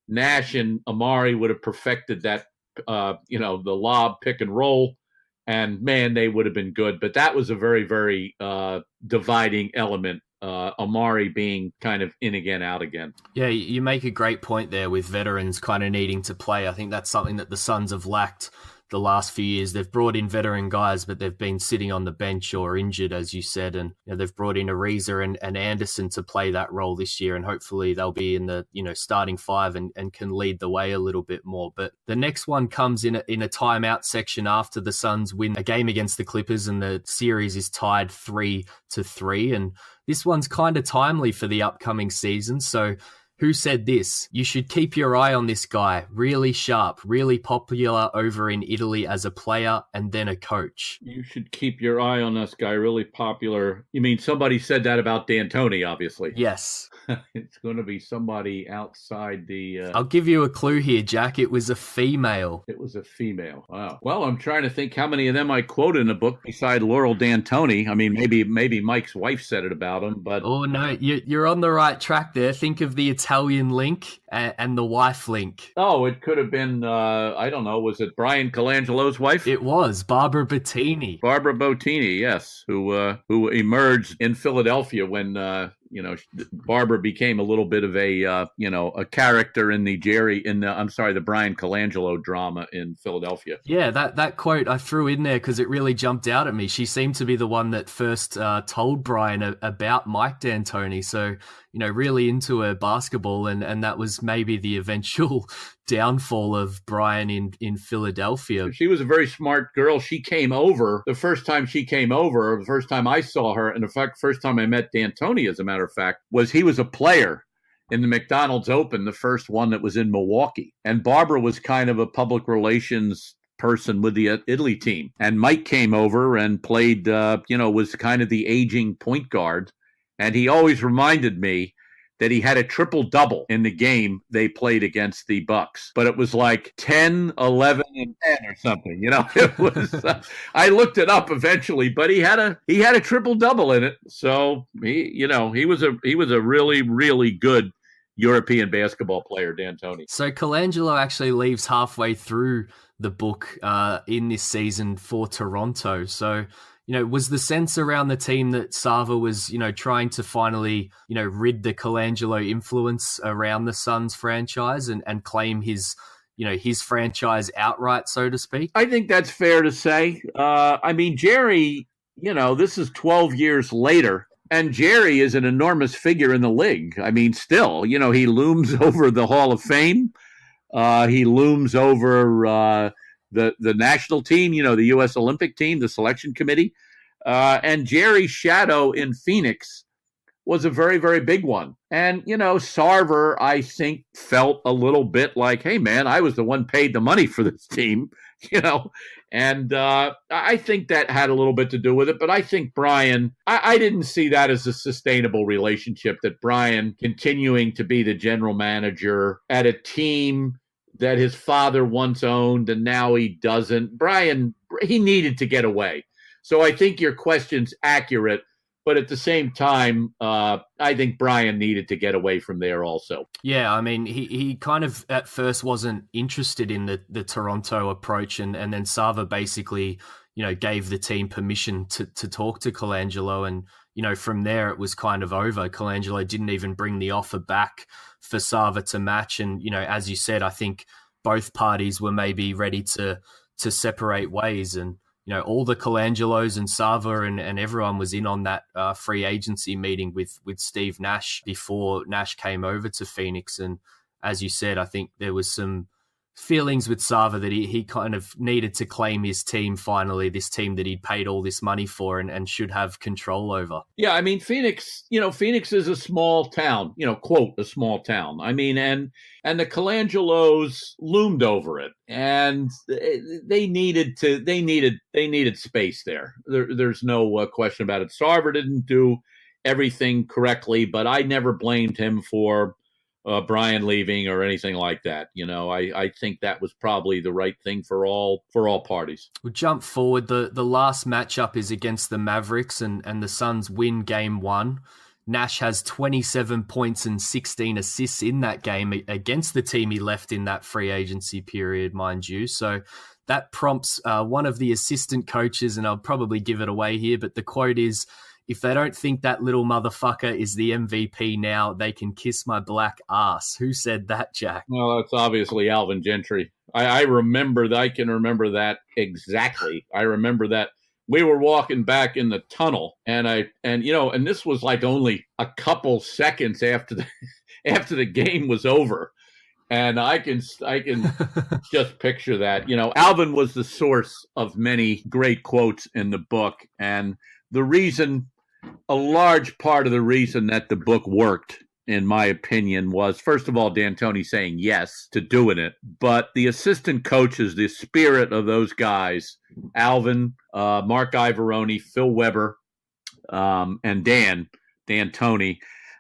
Nash and Amari would have perfected that, the lob pick and roll. And, man, they would have been good. But that was a very, very dividing element. Amari being kind of in again, out again. Yeah, you make a great point there with veterans kind of needing to play. I think that's something that the Suns have lacked the last few years. They've brought in veteran guys, but they've been sitting on the bench or injured, as you said. And they've brought in Ariza and Anderson to play that role this year. And hopefully they'll be in the starting five and can lead the way a little bit more. But the next one comes in a timeout section after the Suns win a game against the Clippers and the series is tied 3-3. And this one's kind of timely for the upcoming season. So who said this? You should keep your eye on this guy. Really sharp, really popular over in Italy as a player and then a coach. You should keep your eye on this guy. Really popular. You mean somebody said that about D'Antoni, obviously? Yes. It's going to be somebody outside the... I'll give you a clue here, Jack. It was a female. It was a female. Wow. Well, I'm trying to think how many of them I quote in the book beside Laurel D'Antoni. I mean, maybe Mike's wife said it about him, but... Oh, no, you're on the right track there. Think of the Italian link and the wife link. Oh, it could have been, I don't know, was it Brian Colangelo's wife? It was, Barbara Bottini. Barbara Bottini, yes, who emerged in Philadelphia when... Barbara became a little bit of a character in the Brian Colangelo drama in Philadelphia. Yeah, that quote I threw in there because it really jumped out at me. She seemed to be the one that first told Brian about Mike D'Antoni. So, really into her basketball, and that was maybe the eventual downfall of Brian in Philadelphia. She was a very smart girl. She came over, the first time I saw her, and in fact, first time I met D'Antoni, as a matter of fact, he was a player in the McDonald's Open, the first one that was in Milwaukee. And Barbara was kind of a public relations person with the Italy team. And Mike came over and played, was kind of the aging point guard. And he always reminded me that he had a triple-double in the game they played against the Bucks. But it was like 10, 11, and 10 or something. It was. I looked it up eventually, but he had a triple-double in it. So he was a really, really good European basketball player, D'Antoni. So Colangelo actually leaves halfway through the book in this season for Toronto. So, was the sense around the team that Sava was, trying to finally, rid the Colangelo influence around the Suns franchise and claim his franchise outright, so to speak? I think that's fair to say. Jerry, this is 12 years later. And Jerry is an enormous figure in the league. Still, he looms over the Hall of Fame. He looms over the national team, the U.S. Olympic team, the selection committee. And Jerry's shadow in Phoenix was a very, very big one. And, Sarver, I think, felt a little bit like, hey, man, I was the one paid the money for this team, And I think that had a little bit to do with it. But I think Brian, I didn't see that as a sustainable relationship, that Brian continuing to be the general manager at a team that his father once owned and now he doesn't. Brian, he needed to get away. So I think your question's accurate. But at the same time, I think Brian needed to get away from there also. Yeah, he kind of at first wasn't interested in the Toronto approach, and then Sava basically, gave the team permission to talk to Colangelo, and from there it was kind of over. Colangelo didn't even bring the offer back for Sava to match, and as you said, I think both parties were maybe ready to separate ways, and all the Colangelos and Sava and everyone was in on that free agency meeting with Steve Nash before Nash came over to Phoenix. And as you said, I think there was some feelings with Sava that he kind of needed to claim his team finally, this team that he'd paid all this money for and should have control over. Yeah, I mean, Phoenix is a small town, quote, a small town. I mean, and the Colangelos loomed over it, and they needed space there. There's no question about it. Sarver didn't do everything correctly, but I never blamed him for Brian leaving or anything like that. I think that was probably the right thing for all parties. We'll jump forward. The last matchup is against the Mavericks, and the Suns win game 1. Nash has 27 points and 16 assists in that game against the team he left in that free agency period, mind you. So that prompts one of the assistant coaches, and I'll probably give it away here, but the quote is, "If they don't think that little motherfucker is the MVP now, they can kiss my black ass." Who said that, Jack? Well, that's obviously Alvin Gentry. I remember that. I can remember that exactly. I remember that we were walking back in the tunnel, and this was like only a couple seconds after the game was over. And I can just picture that. Alvin was the source of many great quotes in the book, and a large part of the reason that the book worked, in my opinion, was, first of all, D'Antoni saying yes to doing it, but the assistant coaches, the spirit of those guys, Alvin, Mark Ivoroni, Phil Weber, and D'Antoni,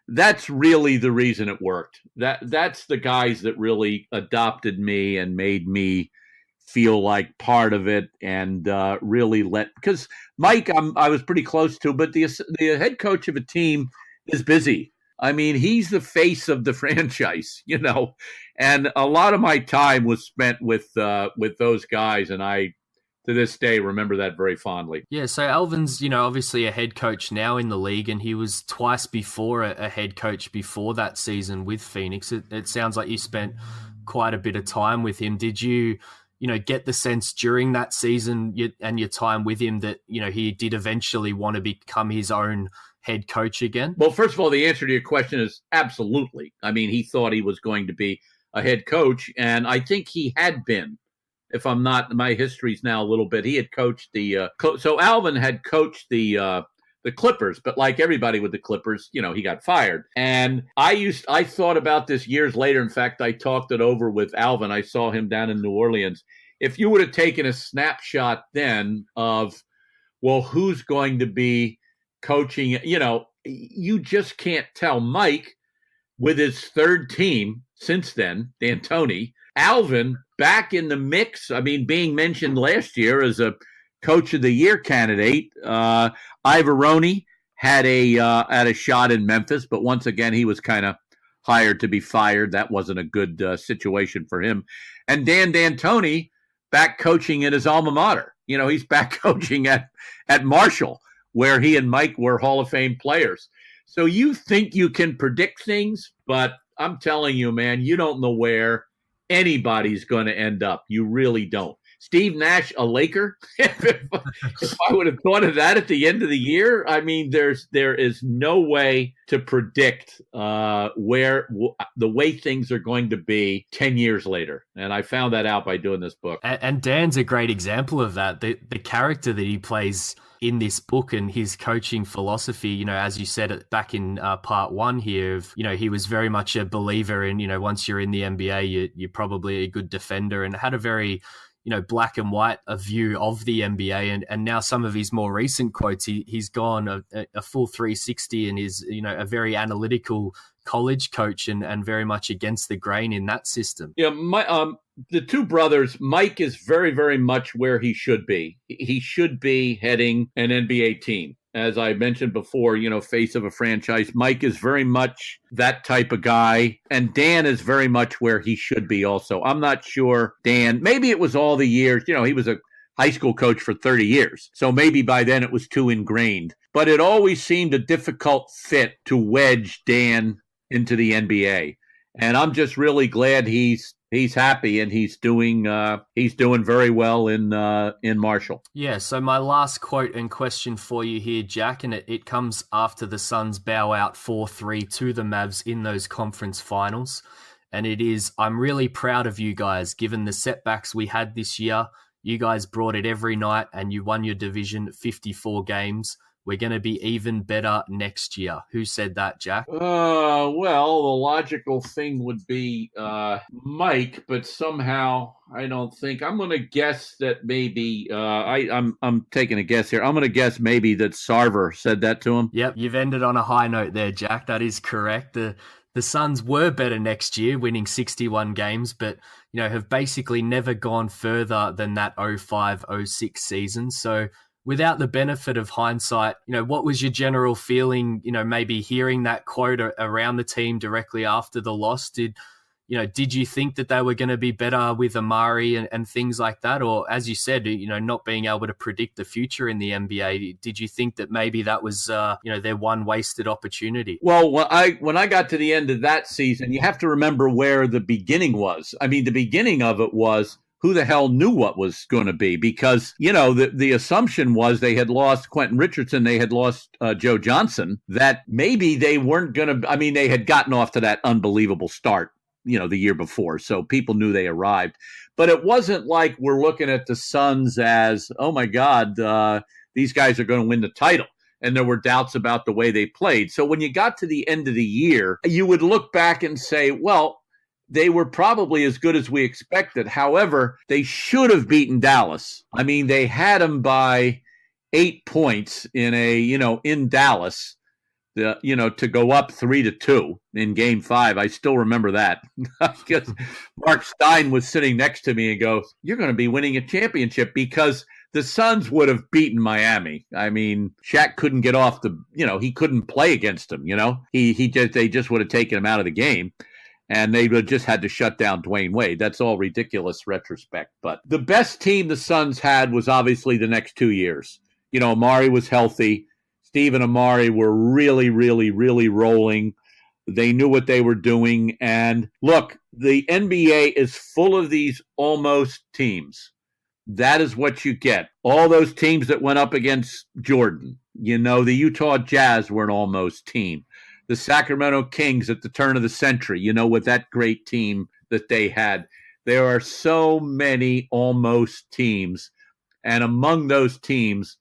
that's really the reason it worked. That's the guys that really adopted me and made me feel like part of it, and really because Mike, I was pretty close to, but the head coach of a team is busy. I mean, he's the face of the franchise, and a lot of my time was spent with those guys, and I, to this day, remember that very fondly. Yeah, so Alvin's, obviously a head coach now in the league, and he was twice before a head coach before that season with Phoenix. It sounds like you spent quite a bit of time with him. Did you get the sense during that season and your time with him that, he did eventually want to become his own head coach again? Well, first of all, the answer to your question is absolutely. I mean, he thought he was going to be a head coach, and I think he had been. If I'm not, my history's now a little bit. He had coached so Alvin had coached the Clippers, but like everybody with the Clippers, he got fired. And I thought about this years later. In fact, I talked it over with Alvin. I saw him down in New Orleans. If you would have taken a snapshot then of, well, who's going to be coaching, you just can't tell. Mike, with his third team since then, D'Antoni, Alvin back in the mix. I mean, being mentioned last year as a Coach of the Year candidate. Ivoroni had a shot in Memphis, but once again, he was kind of hired to be fired. That wasn't a good situation for him. And Dan D'Antoni back coaching at his alma mater. He's back coaching at Marshall, where he and Mike were Hall of Fame players. So you think you can predict things, but I'm telling you, man, you don't know where anybody's going to end up. You really don't. Steve Nash, a Laker? if I would have thought of that at the end of the year, I mean, there is no way to predict the way things are going to be 10 years later. And I found that out by doing this book. And Dan's a great example of that. The character that he plays in this book and his coaching philosophy, as you said it back in part 1 here, of, he was very much a believer in, once you're in the NBA, you're probably a good defender, and had a very black and white a view of the NBA. And now some of his more recent quotes, he's gone a full 360 and is, a very analytical college coach and very much against the grain in that system. Yeah, the two brothers, Mike is very, very much where he should be. He should be heading an NBA team. As I mentioned before, face of a franchise. Mike is very much that type of guy. And Dan is very much where he should be also. I'm not sure Dan, maybe it was all the years, he was a high school coach for 30 years. So maybe by then it was too ingrained. But it always seemed a difficult fit to wedge Dan into the NBA. And I'm just really glad he's happy and he's doing very well in Marshall. Yeah, so my last quote and question for you here, Jack, and it comes after the Suns bow out 4-3 to the Mavs in those conference finals. and it is, I'm really proud of you guys. Given the setbacks we had this year, you guys brought it every night and you won your division 54 games. We're going to be even better next year. Who said that, Jack? Well, the logical thing would be Mike, but somehow I don't think. I'm going to guess that maybe I'm taking a guess here. I'm going to guess maybe that Sarver said that to him. Yep, you've ended on a high note there, Jack. That is correct. The Suns were better next year, winning 61 games, but have basically never gone further than that 05-06 season. So without the benefit of hindsight, what was your general feeling, maybe hearing that quote around the team directly after the loss? Did you think that they were going to be better with Amari and things like that? Or as you said, not being able to predict the future in the NBA, did you think that maybe that was, their one wasted opportunity? Well, when I got to the end of that season, you have to remember where the beginning was. I mean, the beginning of it was, who the hell knew what was going to be? Because, the assumption was they had lost Quentin Richardson, they had lost Joe Johnson, that maybe they weren't going to, they had gotten off to that unbelievable start, the year before. So people knew they arrived. But it wasn't like we're looking at the Suns as, oh my God, these guys are going to win the title. And there were doubts about the way they played. So when you got to the end of the year, you would look back and say, well, they were probably as good as we expected. However, they should have beaten Dallas. They had them by 8 points in Dallas, to go up 3-2 in Game 5. I still remember that. Because Mark Stein was sitting next to me and goes, "You're going to be winning a championship," because the Suns would have beaten Miami. Shaq couldn't get off he couldn't play against them. They just would have taken him out of the game. And they would just had to shut down Dwayne Wade. That's all ridiculous retrospect. But the best team the Suns had was obviously the next 2 years. Amari was healthy. Steve and Amari were really, really, really rolling. They knew what they were doing. And look, the NBA is full of these almost teams. That is what you get. All those teams that went up against Jordan. The Utah Jazz were an almost team. The Sacramento Kings at the turn of the century, with that great team that they had. There are so many almost teams. And among those teams,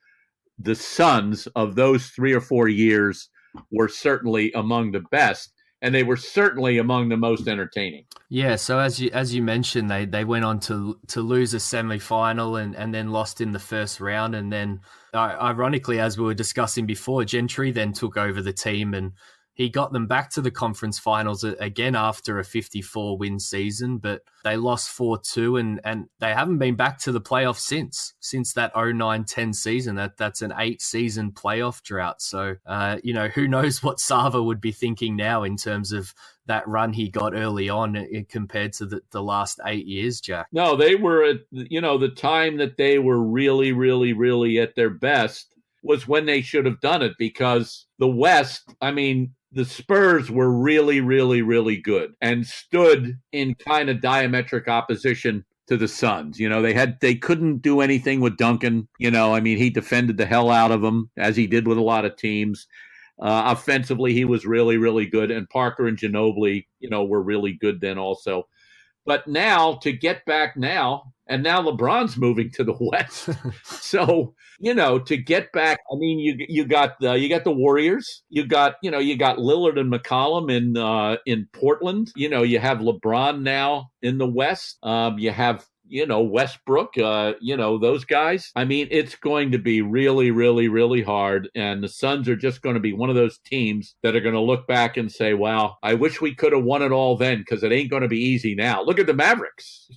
the Suns of those 3 or 4 years were certainly among the best. And they were certainly among the most entertaining. Yeah, so as you mentioned, they went on to lose a semifinal and then lost in the first round. And then, ironically, as we were discussing before, Gentry then took over the team and he got them back to the conference finals again after a 54-win season, but they lost 4-2, and they haven't been back to the playoffs since that 09-10 season. That's an 8-season playoff drought. So, who knows what Sava would be thinking now in terms of that run he got early on compared to the last 8 years, Jack. No, they were at, the time that they were really, really, really at their best was when they should have done it, because the West, the Spurs were really, really, really good and stood in kind of diametric opposition to the Suns. They couldn't do anything with Duncan. He defended the hell out of them, as he did with a lot of teams. Offensively, he was really, really good. And Parker and Ginobili, were really good then also. But now, to get back now, and now LeBron's moving to the West. So, to get back, you got the Warriors. You got Lillard and McCallum in Portland. You have LeBron now in the West. You have Westbrook, those guys. It's going to be really, really, really hard. And the Suns are just going to be one of those teams that are going to look back and say, wow, I wish we could have won it all then, because it ain't going to be easy now. Look at the Mavericks.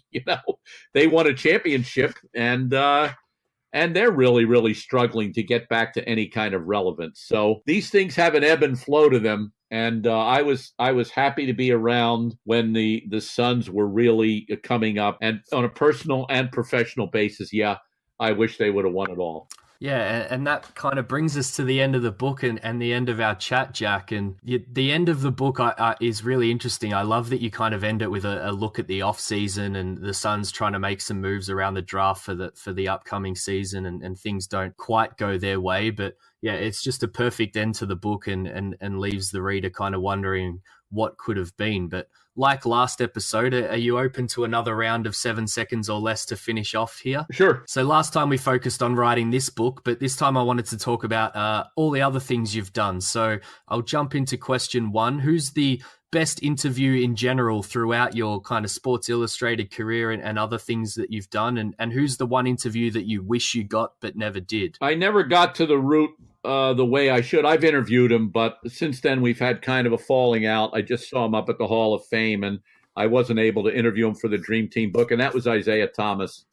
They won a championship, and they're really, really struggling to get back to any kind of relevance. So these things have an ebb and flow to them. And I was happy to be around when the Suns were really coming up. And on a personal and professional basis, yeah, I wish they would have won it all. Yeah, and that kind of brings us to the end of the book and the end of our chat, Jack. And the end of the book is really interesting. I love that you kind of end it with a look at the off season and the Suns trying to make some moves around the draft for the upcoming season, and things don't quite go their way. But yeah, it's just a perfect end to the book and leaves the reader kind of wondering what could have been. But like last episode, are you open to another round of 7 seconds or less to finish off here? Sure. So last time we focused on writing this book, but this time I wanted to talk about all the other things you've done. So I'll jump into question 1. Who's the best interview in general throughout your kind of Sports Illustrated career and other things that you've done? And who's the one interview that you wish you got but never did? I never got to the root the way I should. I've interviewed him, but since then we've had kind of a falling out. I just saw him up at the Hall of Fame, and I wasn't able to interview him for the Dream Team book, and that was Isaiah Thomas.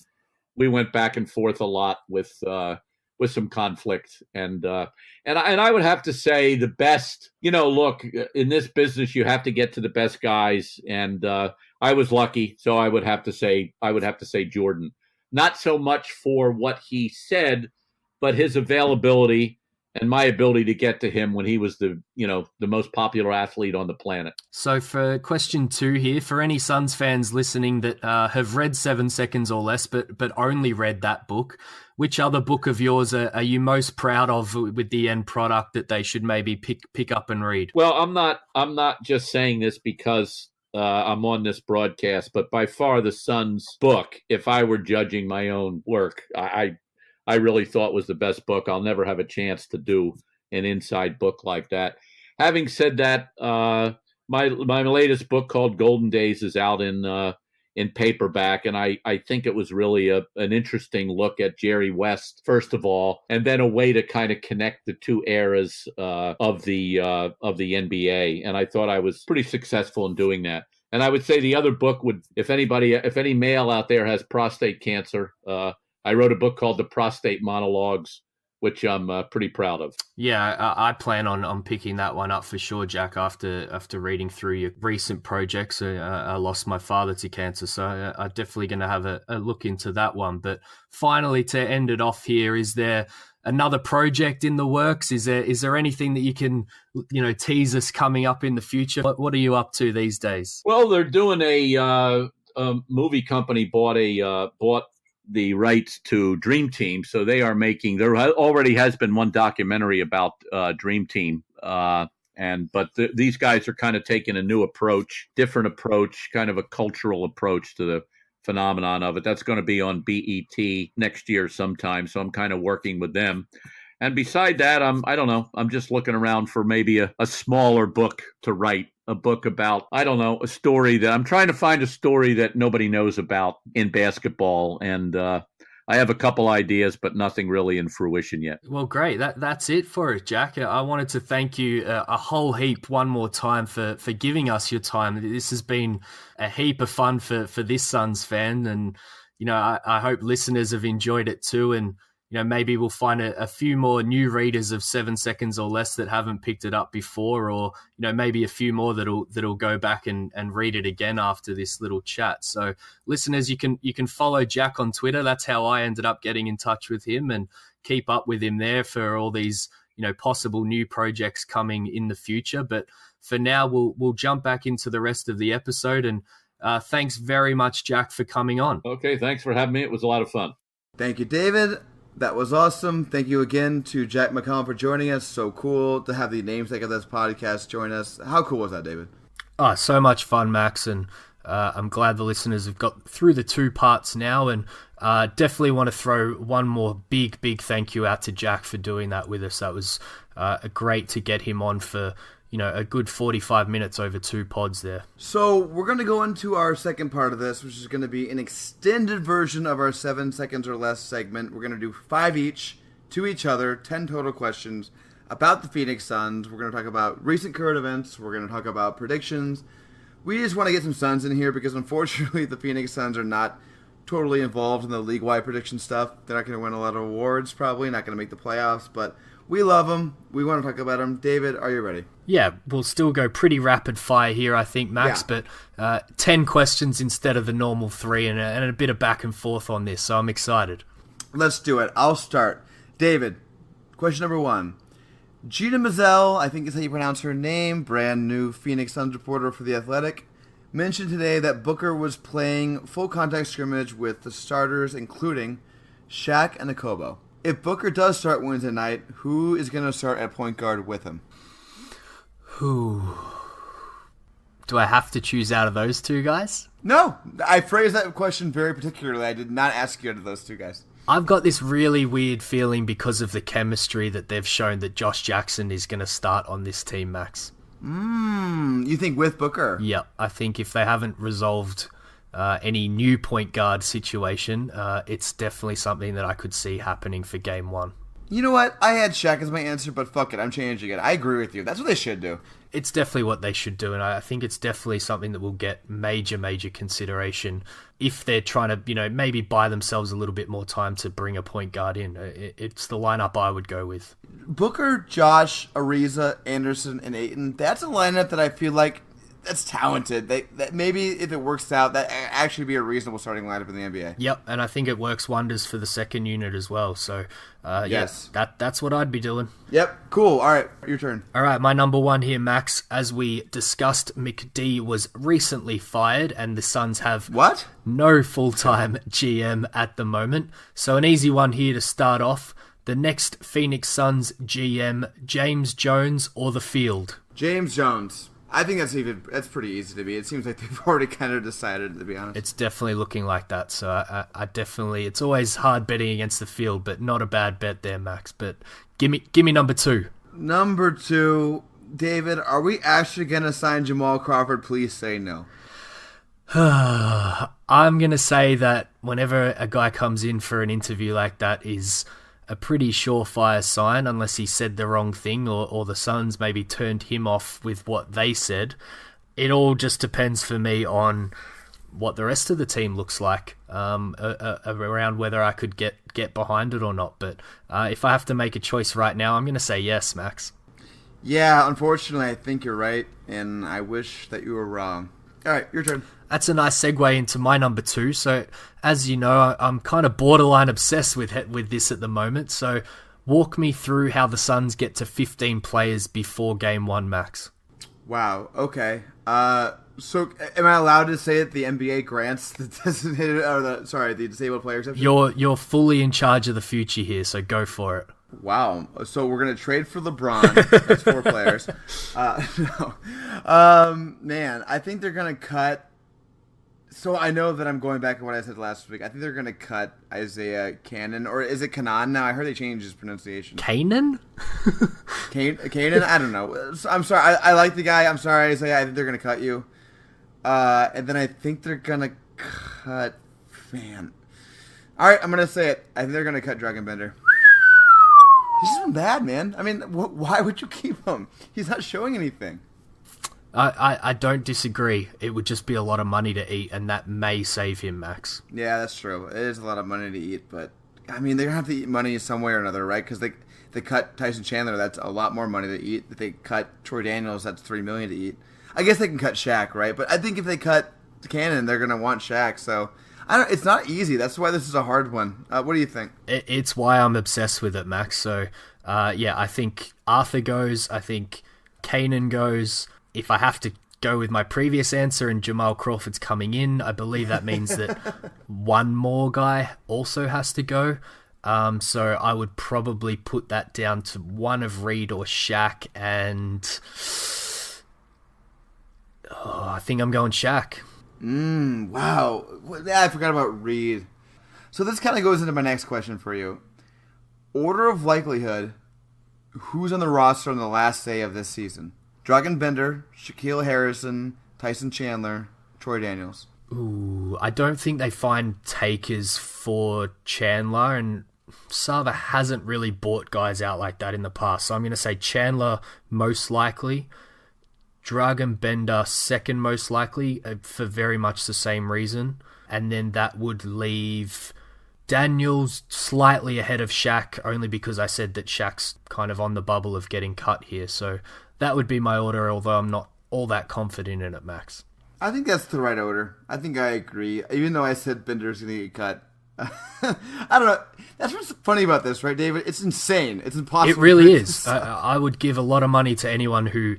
We went back and forth a lot with some conflict, and I would have to say the best. Look, in this business you have to get to the best guys, and I was lucky, so I would have to say Jordan. Not so much for what he said, but his availability and my ability to get to him when he was the most popular athlete on the planet. So for question 2 here, for any Suns fans listening that have read 7 seconds or less, but only read that book, which other book of yours are you most proud of with the end product that they should maybe pick up and read? Well, I'm not just saying this because I'm on this broadcast, but by far the Suns book, if I were judging my own work, I really thought was the best book. I'll never have a chance to do an inside book like that. Having said that, my latest book called Golden Days is out in paperback, and I think it was really an interesting look at Jerry West, first of all, and then a way to kind of connect the two eras of the NBA. And I thought I was pretty successful in doing that. And I would say the other book would, if any male out there has prostate cancer, I wrote a book called The Prostate Monologues, which I'm pretty proud of. Yeah, I plan on picking that one up for sure, Jack, after reading through your recent projects. I lost my father to cancer, so I'm definitely going to have a look into that one. But finally, to end it off here, is there another project in the works? Is there anything that you can tease us coming up in the future? What are you up to these days? Well, they're doing a movie company bought the rights to Dream Team, so they are making. There already has been one documentary about Dream Team, but these guys are kind of taking a new approach, different approach, kind of a cultural approach to the phenomenon of it. That's going to be on BET next year sometime, so I'm kind of working with them. And beside that, I don't know. I'm just looking around for maybe a smaller book to write. A book about, I don't know, a story that I'm trying to find a story that nobody knows about in basketball. And I have a couple ideas, but nothing really in fruition yet. Well, great. That's it for it, Jack. I wanted to thank you a whole heap one more time for giving us your time. This has been a heap of fun for this Suns fan. And, I hope listeners have enjoyed it too. And, maybe we'll find a few more new readers of 7 seconds or less that haven't picked it up before, or, maybe a few more that'll go back and read it again after this little chat. So listeners, you can follow Jack on Twitter. That's how I ended up getting in touch with him, and keep up with him there for all these, possible new projects coming in the future. But for now, we'll jump back into the rest of the episode. And thanks very much, Jack, for coming on. Okay. Thanks for having me. It was a lot of fun. Thank you, David. That was awesome. Thank you again to Jack McCallum for joining us. So cool to have the namesake of this podcast join us. How cool was that, David? Oh, so much fun, Max. And I'm glad the listeners have got through the 2 parts now. And definitely want to throw one more big thank you out to Jack for doing that with us. That was great to get him on for a good 45 minutes over 2 pods there. So we're going to go into our second part of this, which is going to be an extended version of our 7 seconds or less segment. We're going to do 5 each to each other, 10 total questions about the Phoenix Suns. We're going to talk about recent current events. We're going to talk about predictions. We just want to get some Suns in here because unfortunately the Phoenix Suns are not totally involved in the league-wide prediction stuff. They're not going to win a lot of awards, probably not going to make the playoffs, but we love them. We want to talk about them. David, are you ready? Yeah, we'll still go pretty rapid fire here, I think, Max, but 10 questions instead of the normal 3 and a bit of back and forth on this, so I'm excited. Let's do it. I'll start. David, question number 1. Gina Mizell, I think is how you pronounce her name, brand new Phoenix Suns reporter for The Athletic, mentioned today that Booker was playing full contact scrimmage with the starters, including Shaq and Akobo. If Booker does start Wednesday night, who is going to start at point guard with him? Do I have to choose out of those two guys? No, I phrased that question very particularly. I did not ask you out of those two guys. I've got this really weird feeling because of the chemistry that they've shown that Josh Jackson is going to start on this team, Max. You think with Booker? Yeah, I think if they haven't resolved any new point guard situation, it's definitely something that I could see happening for game one. You know what? I had Shaq as my answer, but fuck it. I'm changing it. I agree with you. That's what they should do. It's definitely what they should do, and I think it's definitely something that will get major consideration if they're trying to, maybe buy themselves a little bit more time to bring a point guard in. It's the lineup I would go with. Booker, Josh, Ariza, Anderson, and Ayton. That's a lineup that I feel like that's talented. That maybe if it works out, that actually be a reasonable starting lineup in the NBA. Yep, and I think it works wonders for the second unit as well. So, yes, that's what I'd be doing. Yep, cool. All right, your turn. All right, my number one here, Max. As we discussed, McD was recently fired, and the Suns have no full-time GM at the moment. So an easy one here to start off. The next Phoenix Suns GM, James Jones or the Field? James Jones. I think that's pretty easy to be. It seems like they've already kind of decided, to be honest. It's definitely looking like that. So I definitely, it's always hard betting against the Field, but not a bad bet there, Max. But give me number two. Number two, David. Are we actually gonna sign Jamal Crawford? Please say no. I'm gonna say that whenever a guy comes in for an interview like that is a pretty surefire sign, unless he said the wrong thing or the Suns maybe turned him off with what they said. It all just depends for me on what the rest of the team looks like around whether I could get behind it or not. But if I have to make a choice right now, I'm going to say yes, Max. Yeah, unfortunately, I think you're right, and I wish that you were wrong. All right, your turn. That's a nice segue into my number two. So, as you know, I'm kind of borderline obsessed with this at the moment. So, walk me through how the Suns get to 15 players before Game 1, Max. Wow, okay. So, am I allowed to say that the NBA grants the designated, the disabled player exception? You're fully in charge of the future here, so go for it. Wow. So we're going to trade for LeBron. That's 4 players. No. Man, I think they're going to cut. So I know that I'm going back to what I said last week. I think they're going to cut Isaiah Canaan. Or is it Canaan now? I heard they changed his pronunciation. Canaan? Canaan? I don't know. I'm sorry. I like the guy. I'm sorry, Isaiah. I think they're going to cut you. And then I think they're going to cut... Man. All right, I'm going to say it. I think they're going to cut Dragon Bender. He's just been bad, man. I mean, why would you keep him? He's not showing anything. I don't disagree. It would just be a lot of money to eat, and that may save him, Max. Yeah, that's true. It is a lot of money to eat, but, I mean, they're going to have to eat money some way or another, right? Because they cut Tyson Chandler, that's a lot more money to eat. If they cut Troy Daniels, that's $3 million to eat. I guess they can cut Shaq, right? But I think if they cut Cannon, they're going to want Shaq, so... It's not easy. That's why this is a hard one. What do you think? It's why I'm obsessed with it, Max. So, I think Arthur goes. I think Kanan goes. If I have to go with my previous answer and Jamal Crawford's coming in, I believe that means that one more guy also has to go. So I would probably put that down to one of Reed or Shaq, and I think I'm going Shaq. Wow. I forgot about Reed. So this kind of goes into my next question for you. Order of likelihood, who's on the roster on the last day of this season? Dragan Bender, Shaquille Harrison, Tyson Chandler, Troy Daniels. Ooh, I don't think they find takers for Chandler, and Sava hasn't really bought guys out like that in the past. So I'm going to say Chandler most likely. Dragan Bender second most likely for very much the same reason. And then that would leave Daniels slightly ahead of Shaq, only because I said that Shaq's kind of on the bubble of getting cut here. So that would be my order, although I'm not all that confident in it, Max. I think that's the right order. I think I agree. Even though I said Bender's going to get cut. I don't know. That's what's funny about this, right, David? It's insane. It's impossible. It really is. I would give a lot of money to anyone who...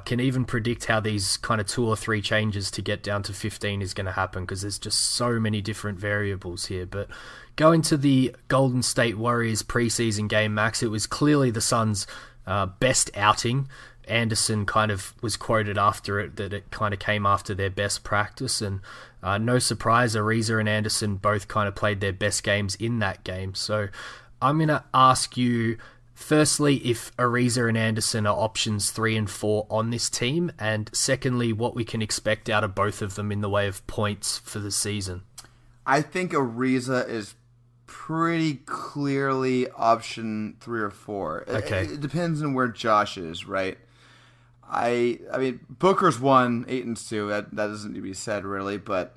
can even predict how these kind of 2 or 3 changes to get down to 15 is going to happen, because there's just so many different variables here. But going to the Golden State Warriors preseason game, Max, it was clearly the Suns' best outing. Anderson kind of was quoted after it that it kind of came after their best practice, and no surprise, Ariza and Anderson both kind of played their best games in that game. So I'm going to ask you, firstly, if Ariza and Anderson are options 3 and 4 on this team, and secondly, what we can expect out of both of them in the way of points for the season. I think Ariza is pretty clearly option 3 or 4. Okay. It depends on where Josh is, right? I mean, Booker's 1, Aten's 2. That doesn't need to be said, really. But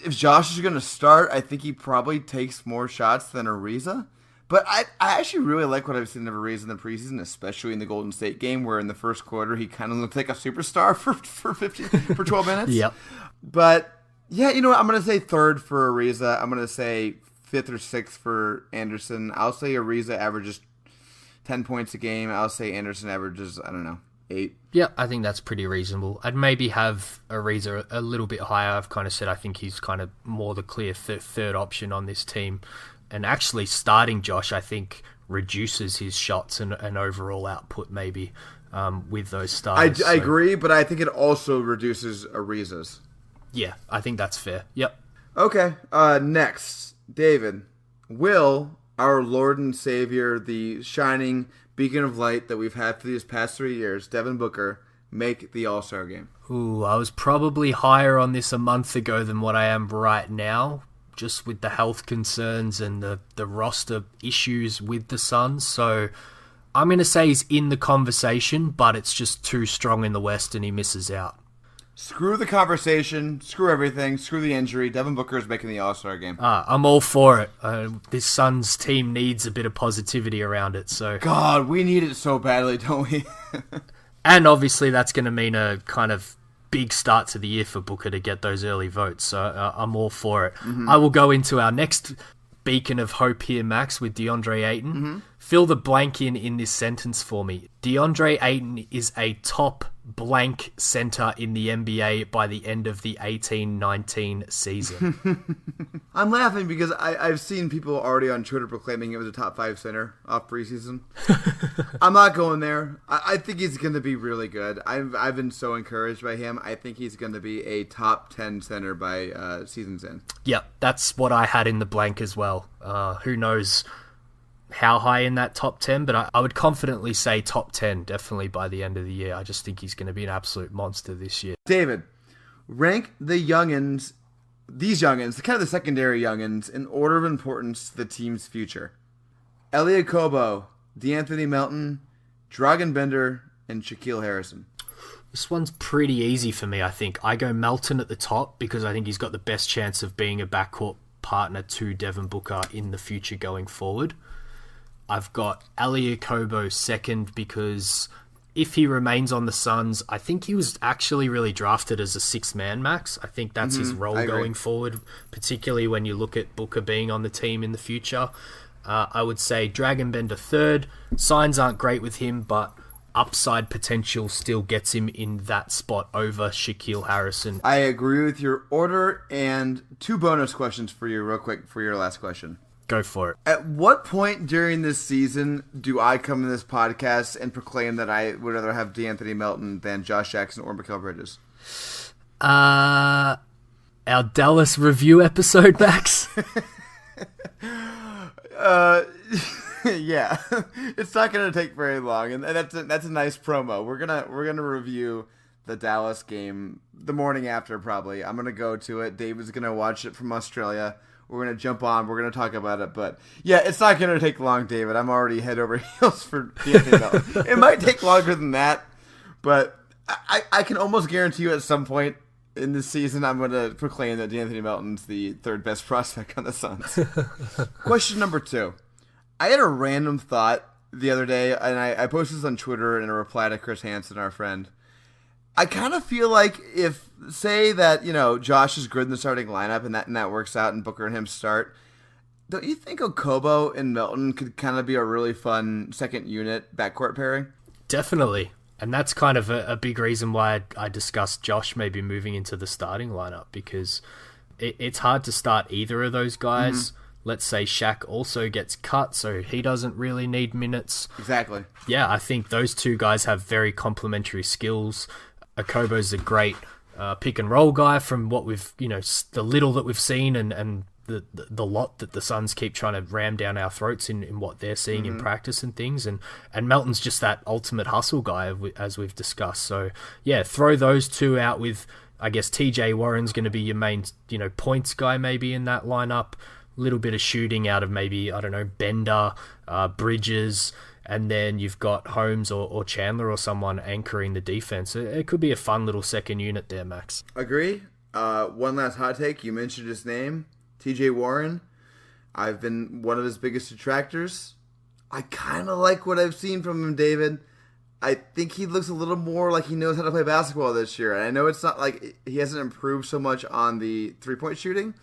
if Josh is going to start, I think he probably takes more shots than Ariza. But I actually really like what I've seen of Ariza in the preseason, especially in the Golden State game, where in the first quarter he kind of looked like a superstar for 12 minutes. Yep. But yeah, you know what? I'm going to say 3rd for Ariza. I'm going to say 5th or 6th for Anderson. I'll say Ariza averages 10 points a game. I'll say Anderson averages, I don't know, 8. Yeah, I think that's pretty reasonable. I'd maybe have Ariza a little bit higher. I've kind of said I think he's kind of more the clear third option on this team. And actually starting Josh, I think, reduces his shots and overall output maybe with those stars. I agree, but I think it also reduces Ariza's. Yeah, I think that's fair. Yep. Okay, next, David. Will our Lord and Savior, the shining beacon of light that we've had for these past 3 years, Devin Booker, make the All-Star game? Ooh, I was probably higher on this a month ago than what I am right now, just with the health concerns and the roster issues with the Suns. So I'm going to say he's in the conversation, but it's just too strong in the West and he misses out. Screw the conversation, screw everything, screw the injury. Devin Booker is making the All-Star game. I'm all for it. This Suns team needs a bit of positivity around it. So God, we need it so badly, don't we? And obviously that's going to mean a kind of big start to the year for Booker to get those early votes. So I'm all for it. Mm-hmm. I will go into our next beacon of hope here, Max, with Deandre Aten. Mm-hmm. Fill the blank in this sentence for me. Deandre Aten is a top blank center in the NBA by the end of the 18-19 season. I'm laughing because I've seen people already on Twitter proclaiming it was a top 5 center off preseason. I'm not going there. I think he's going to be really good. I've been so encouraged by him. I think he's going to be a top 10 center by season's end. Yep, that's what I had in the blank as well. Who knows how high in that top 10, but I would confidently say top 10 definitely by the end of the year. I just think he's going to be an absolute monster this year. David, rank these youngins, kind of the secondary youngins, in order of importance to the team's future. Elie Okobo, DeAnthony Melton, Dragan Bender, and Shaquille Harrison. This one's pretty easy for me, I think. I go Melton at the top because I think he's got the best chance of being a backcourt partner to Devin Booker in the future going forward. I've got Elie Okobo second because if he remains on the Suns, I think he was actually really drafted as a 6-man, Max. I think that's his role going forward, particularly when you look at Booker being on the team in the future. I would say Dragan Bender third. Signs aren't great with him, but upside potential still gets him in that spot over Shaquille Harrison. I agree with your order, and 2 bonus questions for you real quick for your last question. Go for it. At what point during this season do I come in this podcast and proclaim that I would rather have DeAnthony Melton than Josh Jackson or Mikal Bridges? Our Dallas review episode, Max? Yeah. It's not going to take very long, and that's a nice promo. We're gonna review the Dallas game the morning after, probably. I'm going to go to it. David's going to watch it from Australia. We're going to jump on. We're going to talk about it. But, yeah, it's not going to take long, David. I'm already head over heels for DeAnthony Melton. It might take longer than that, but I can almost guarantee you at some point in this season I'm going to proclaim that DeAnthony Melton's the 3rd best prospect on the Suns. Question number 2. I had a random thought the other day, and I posted this on Twitter in a reply to Chris Hansen, our friend. I kind of feel like if, say that, Josh is good in the starting lineup and that works out and Booker and him start, don't you think Okobo and Melton could kind of be a really fun second unit backcourt pairing? Definitely. And that's kind of a big reason why I discussed Josh maybe moving into the starting lineup, because it's hard to start either of those guys. let's say Shaq also gets cut, so he doesn't really need minutes. Exactly. Yeah, I think those two guys have very complementary skills. Okobo's a great pick and roll guy from what we've, the little that we've seen and the lot that the Suns keep trying to ram down our throats in what they're seeing in practice and things. And Melton's just that ultimate hustle guy, as we've discussed. So, yeah, throw those two out with, I guess, TJ Warren's going to be your main, points guy maybe in that lineup. A little bit of shooting out of maybe, I don't know, Bender, Bridges, and then you've got Holmes or Chandler or someone anchoring the defense. It could be a fun little second unit there, Max. Agree. One last hot take. You mentioned his name, TJ Warren. I've been one of his biggest detractors. I kind of like what I've seen from him, David. I think he looks a little more like he knows how to play basketball this year. And I know it's not like he hasn't improved so much on the three-point shooting,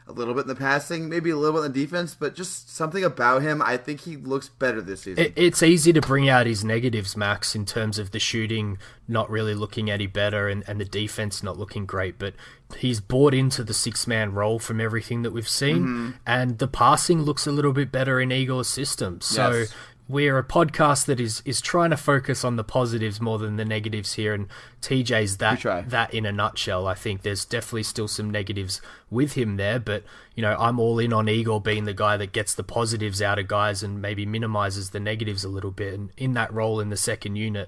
a little bit in the passing, maybe a little bit in the defense, but just something about him, I think he looks better this season. It's easy to bring out his negatives, Max, in terms of the shooting not really looking any better and the defense not looking great, but he's bought into the six-man role from everything that we've seen, and the passing looks a little bit better in Igor's system. So yes. We're a podcast that is trying to focus on the positives more than the negatives here, and TJ's that in a nutshell. I think there's definitely still some negatives with him there, but I'm all in on Igor being the guy that gets the positives out of guys and maybe minimizes the negatives a little bit. And in that role in the second unit,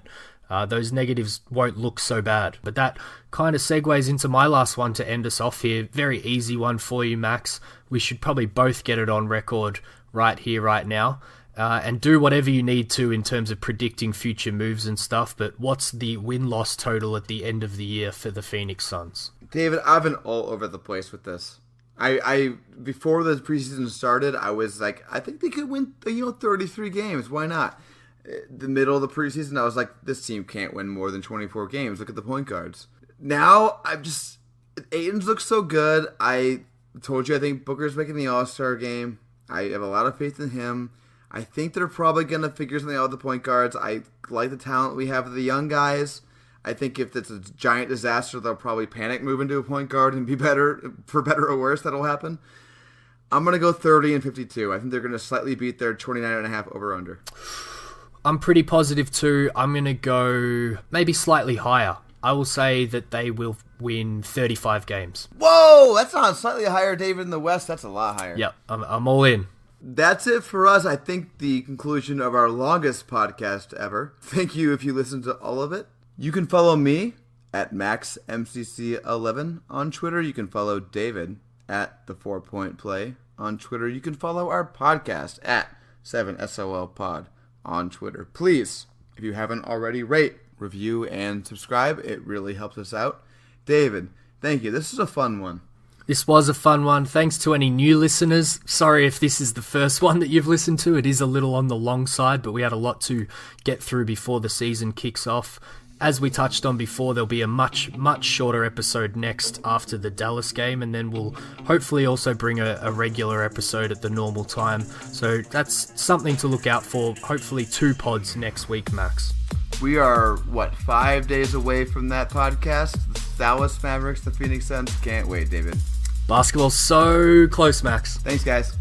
those negatives won't look so bad. But that kind of segues into my last one to end us off here. Very easy one for you, Max. We should probably both get it on record right here, right now. And do whatever you need to in terms of predicting future moves and stuff, but what's the win-loss total at the end of the year for the Phoenix Suns? David, I've been all over the place with this. I before the preseason started, I was like, I think they could win 33 games. Why not? The middle of the preseason, I was like, this team can't win more than 24 games. Look at the point guards. Now, Aten's looks so good. I told you I think Booker's making the All-Star game. I have a lot of faith in him. I think they're probably going to figure something out with the point guards. I like the talent we have with the young guys. I think if it's a giant disaster, they'll probably panic, move into a point guard, and be better, for better or worse, that'll happen. I'm going to go 30-52. I think they're going to slightly beat their 29.5 over-under. I'm pretty positive too. I'm going to go maybe slightly higher. I will say that they will win 35 games. Whoa! That's not slightly higher, David, in the West. That's a lot higher. Yep, I'm all in. That's it for us. I think the conclusion of our longest podcast ever. Thank you if you listened to all of it. You can follow me at MaxMCC11 on Twitter. You can follow David at The 4 Point Play on Twitter. You can follow our podcast at 7SOLPod on Twitter. Please, if you haven't already, rate, review, and subscribe. It really helps us out. David, thank you. This is a fun one. This was a fun one. Thanks to any new listeners. Sorry if this is the first one that you've listened to. It is a little on the long side, but we had a lot to get through before the season kicks off. As we touched on before, there'll be a much, much shorter episode next after the Dallas game, and then we'll hopefully also bring a regular episode at the normal time. So that's something to look out for. Hopefully 2 pods next week, Max. We are, 5 days away from that podcast? The Dallas Mavericks, the Phoenix Suns. Can't wait, David. Basketball's so close, Max. Thanks, guys.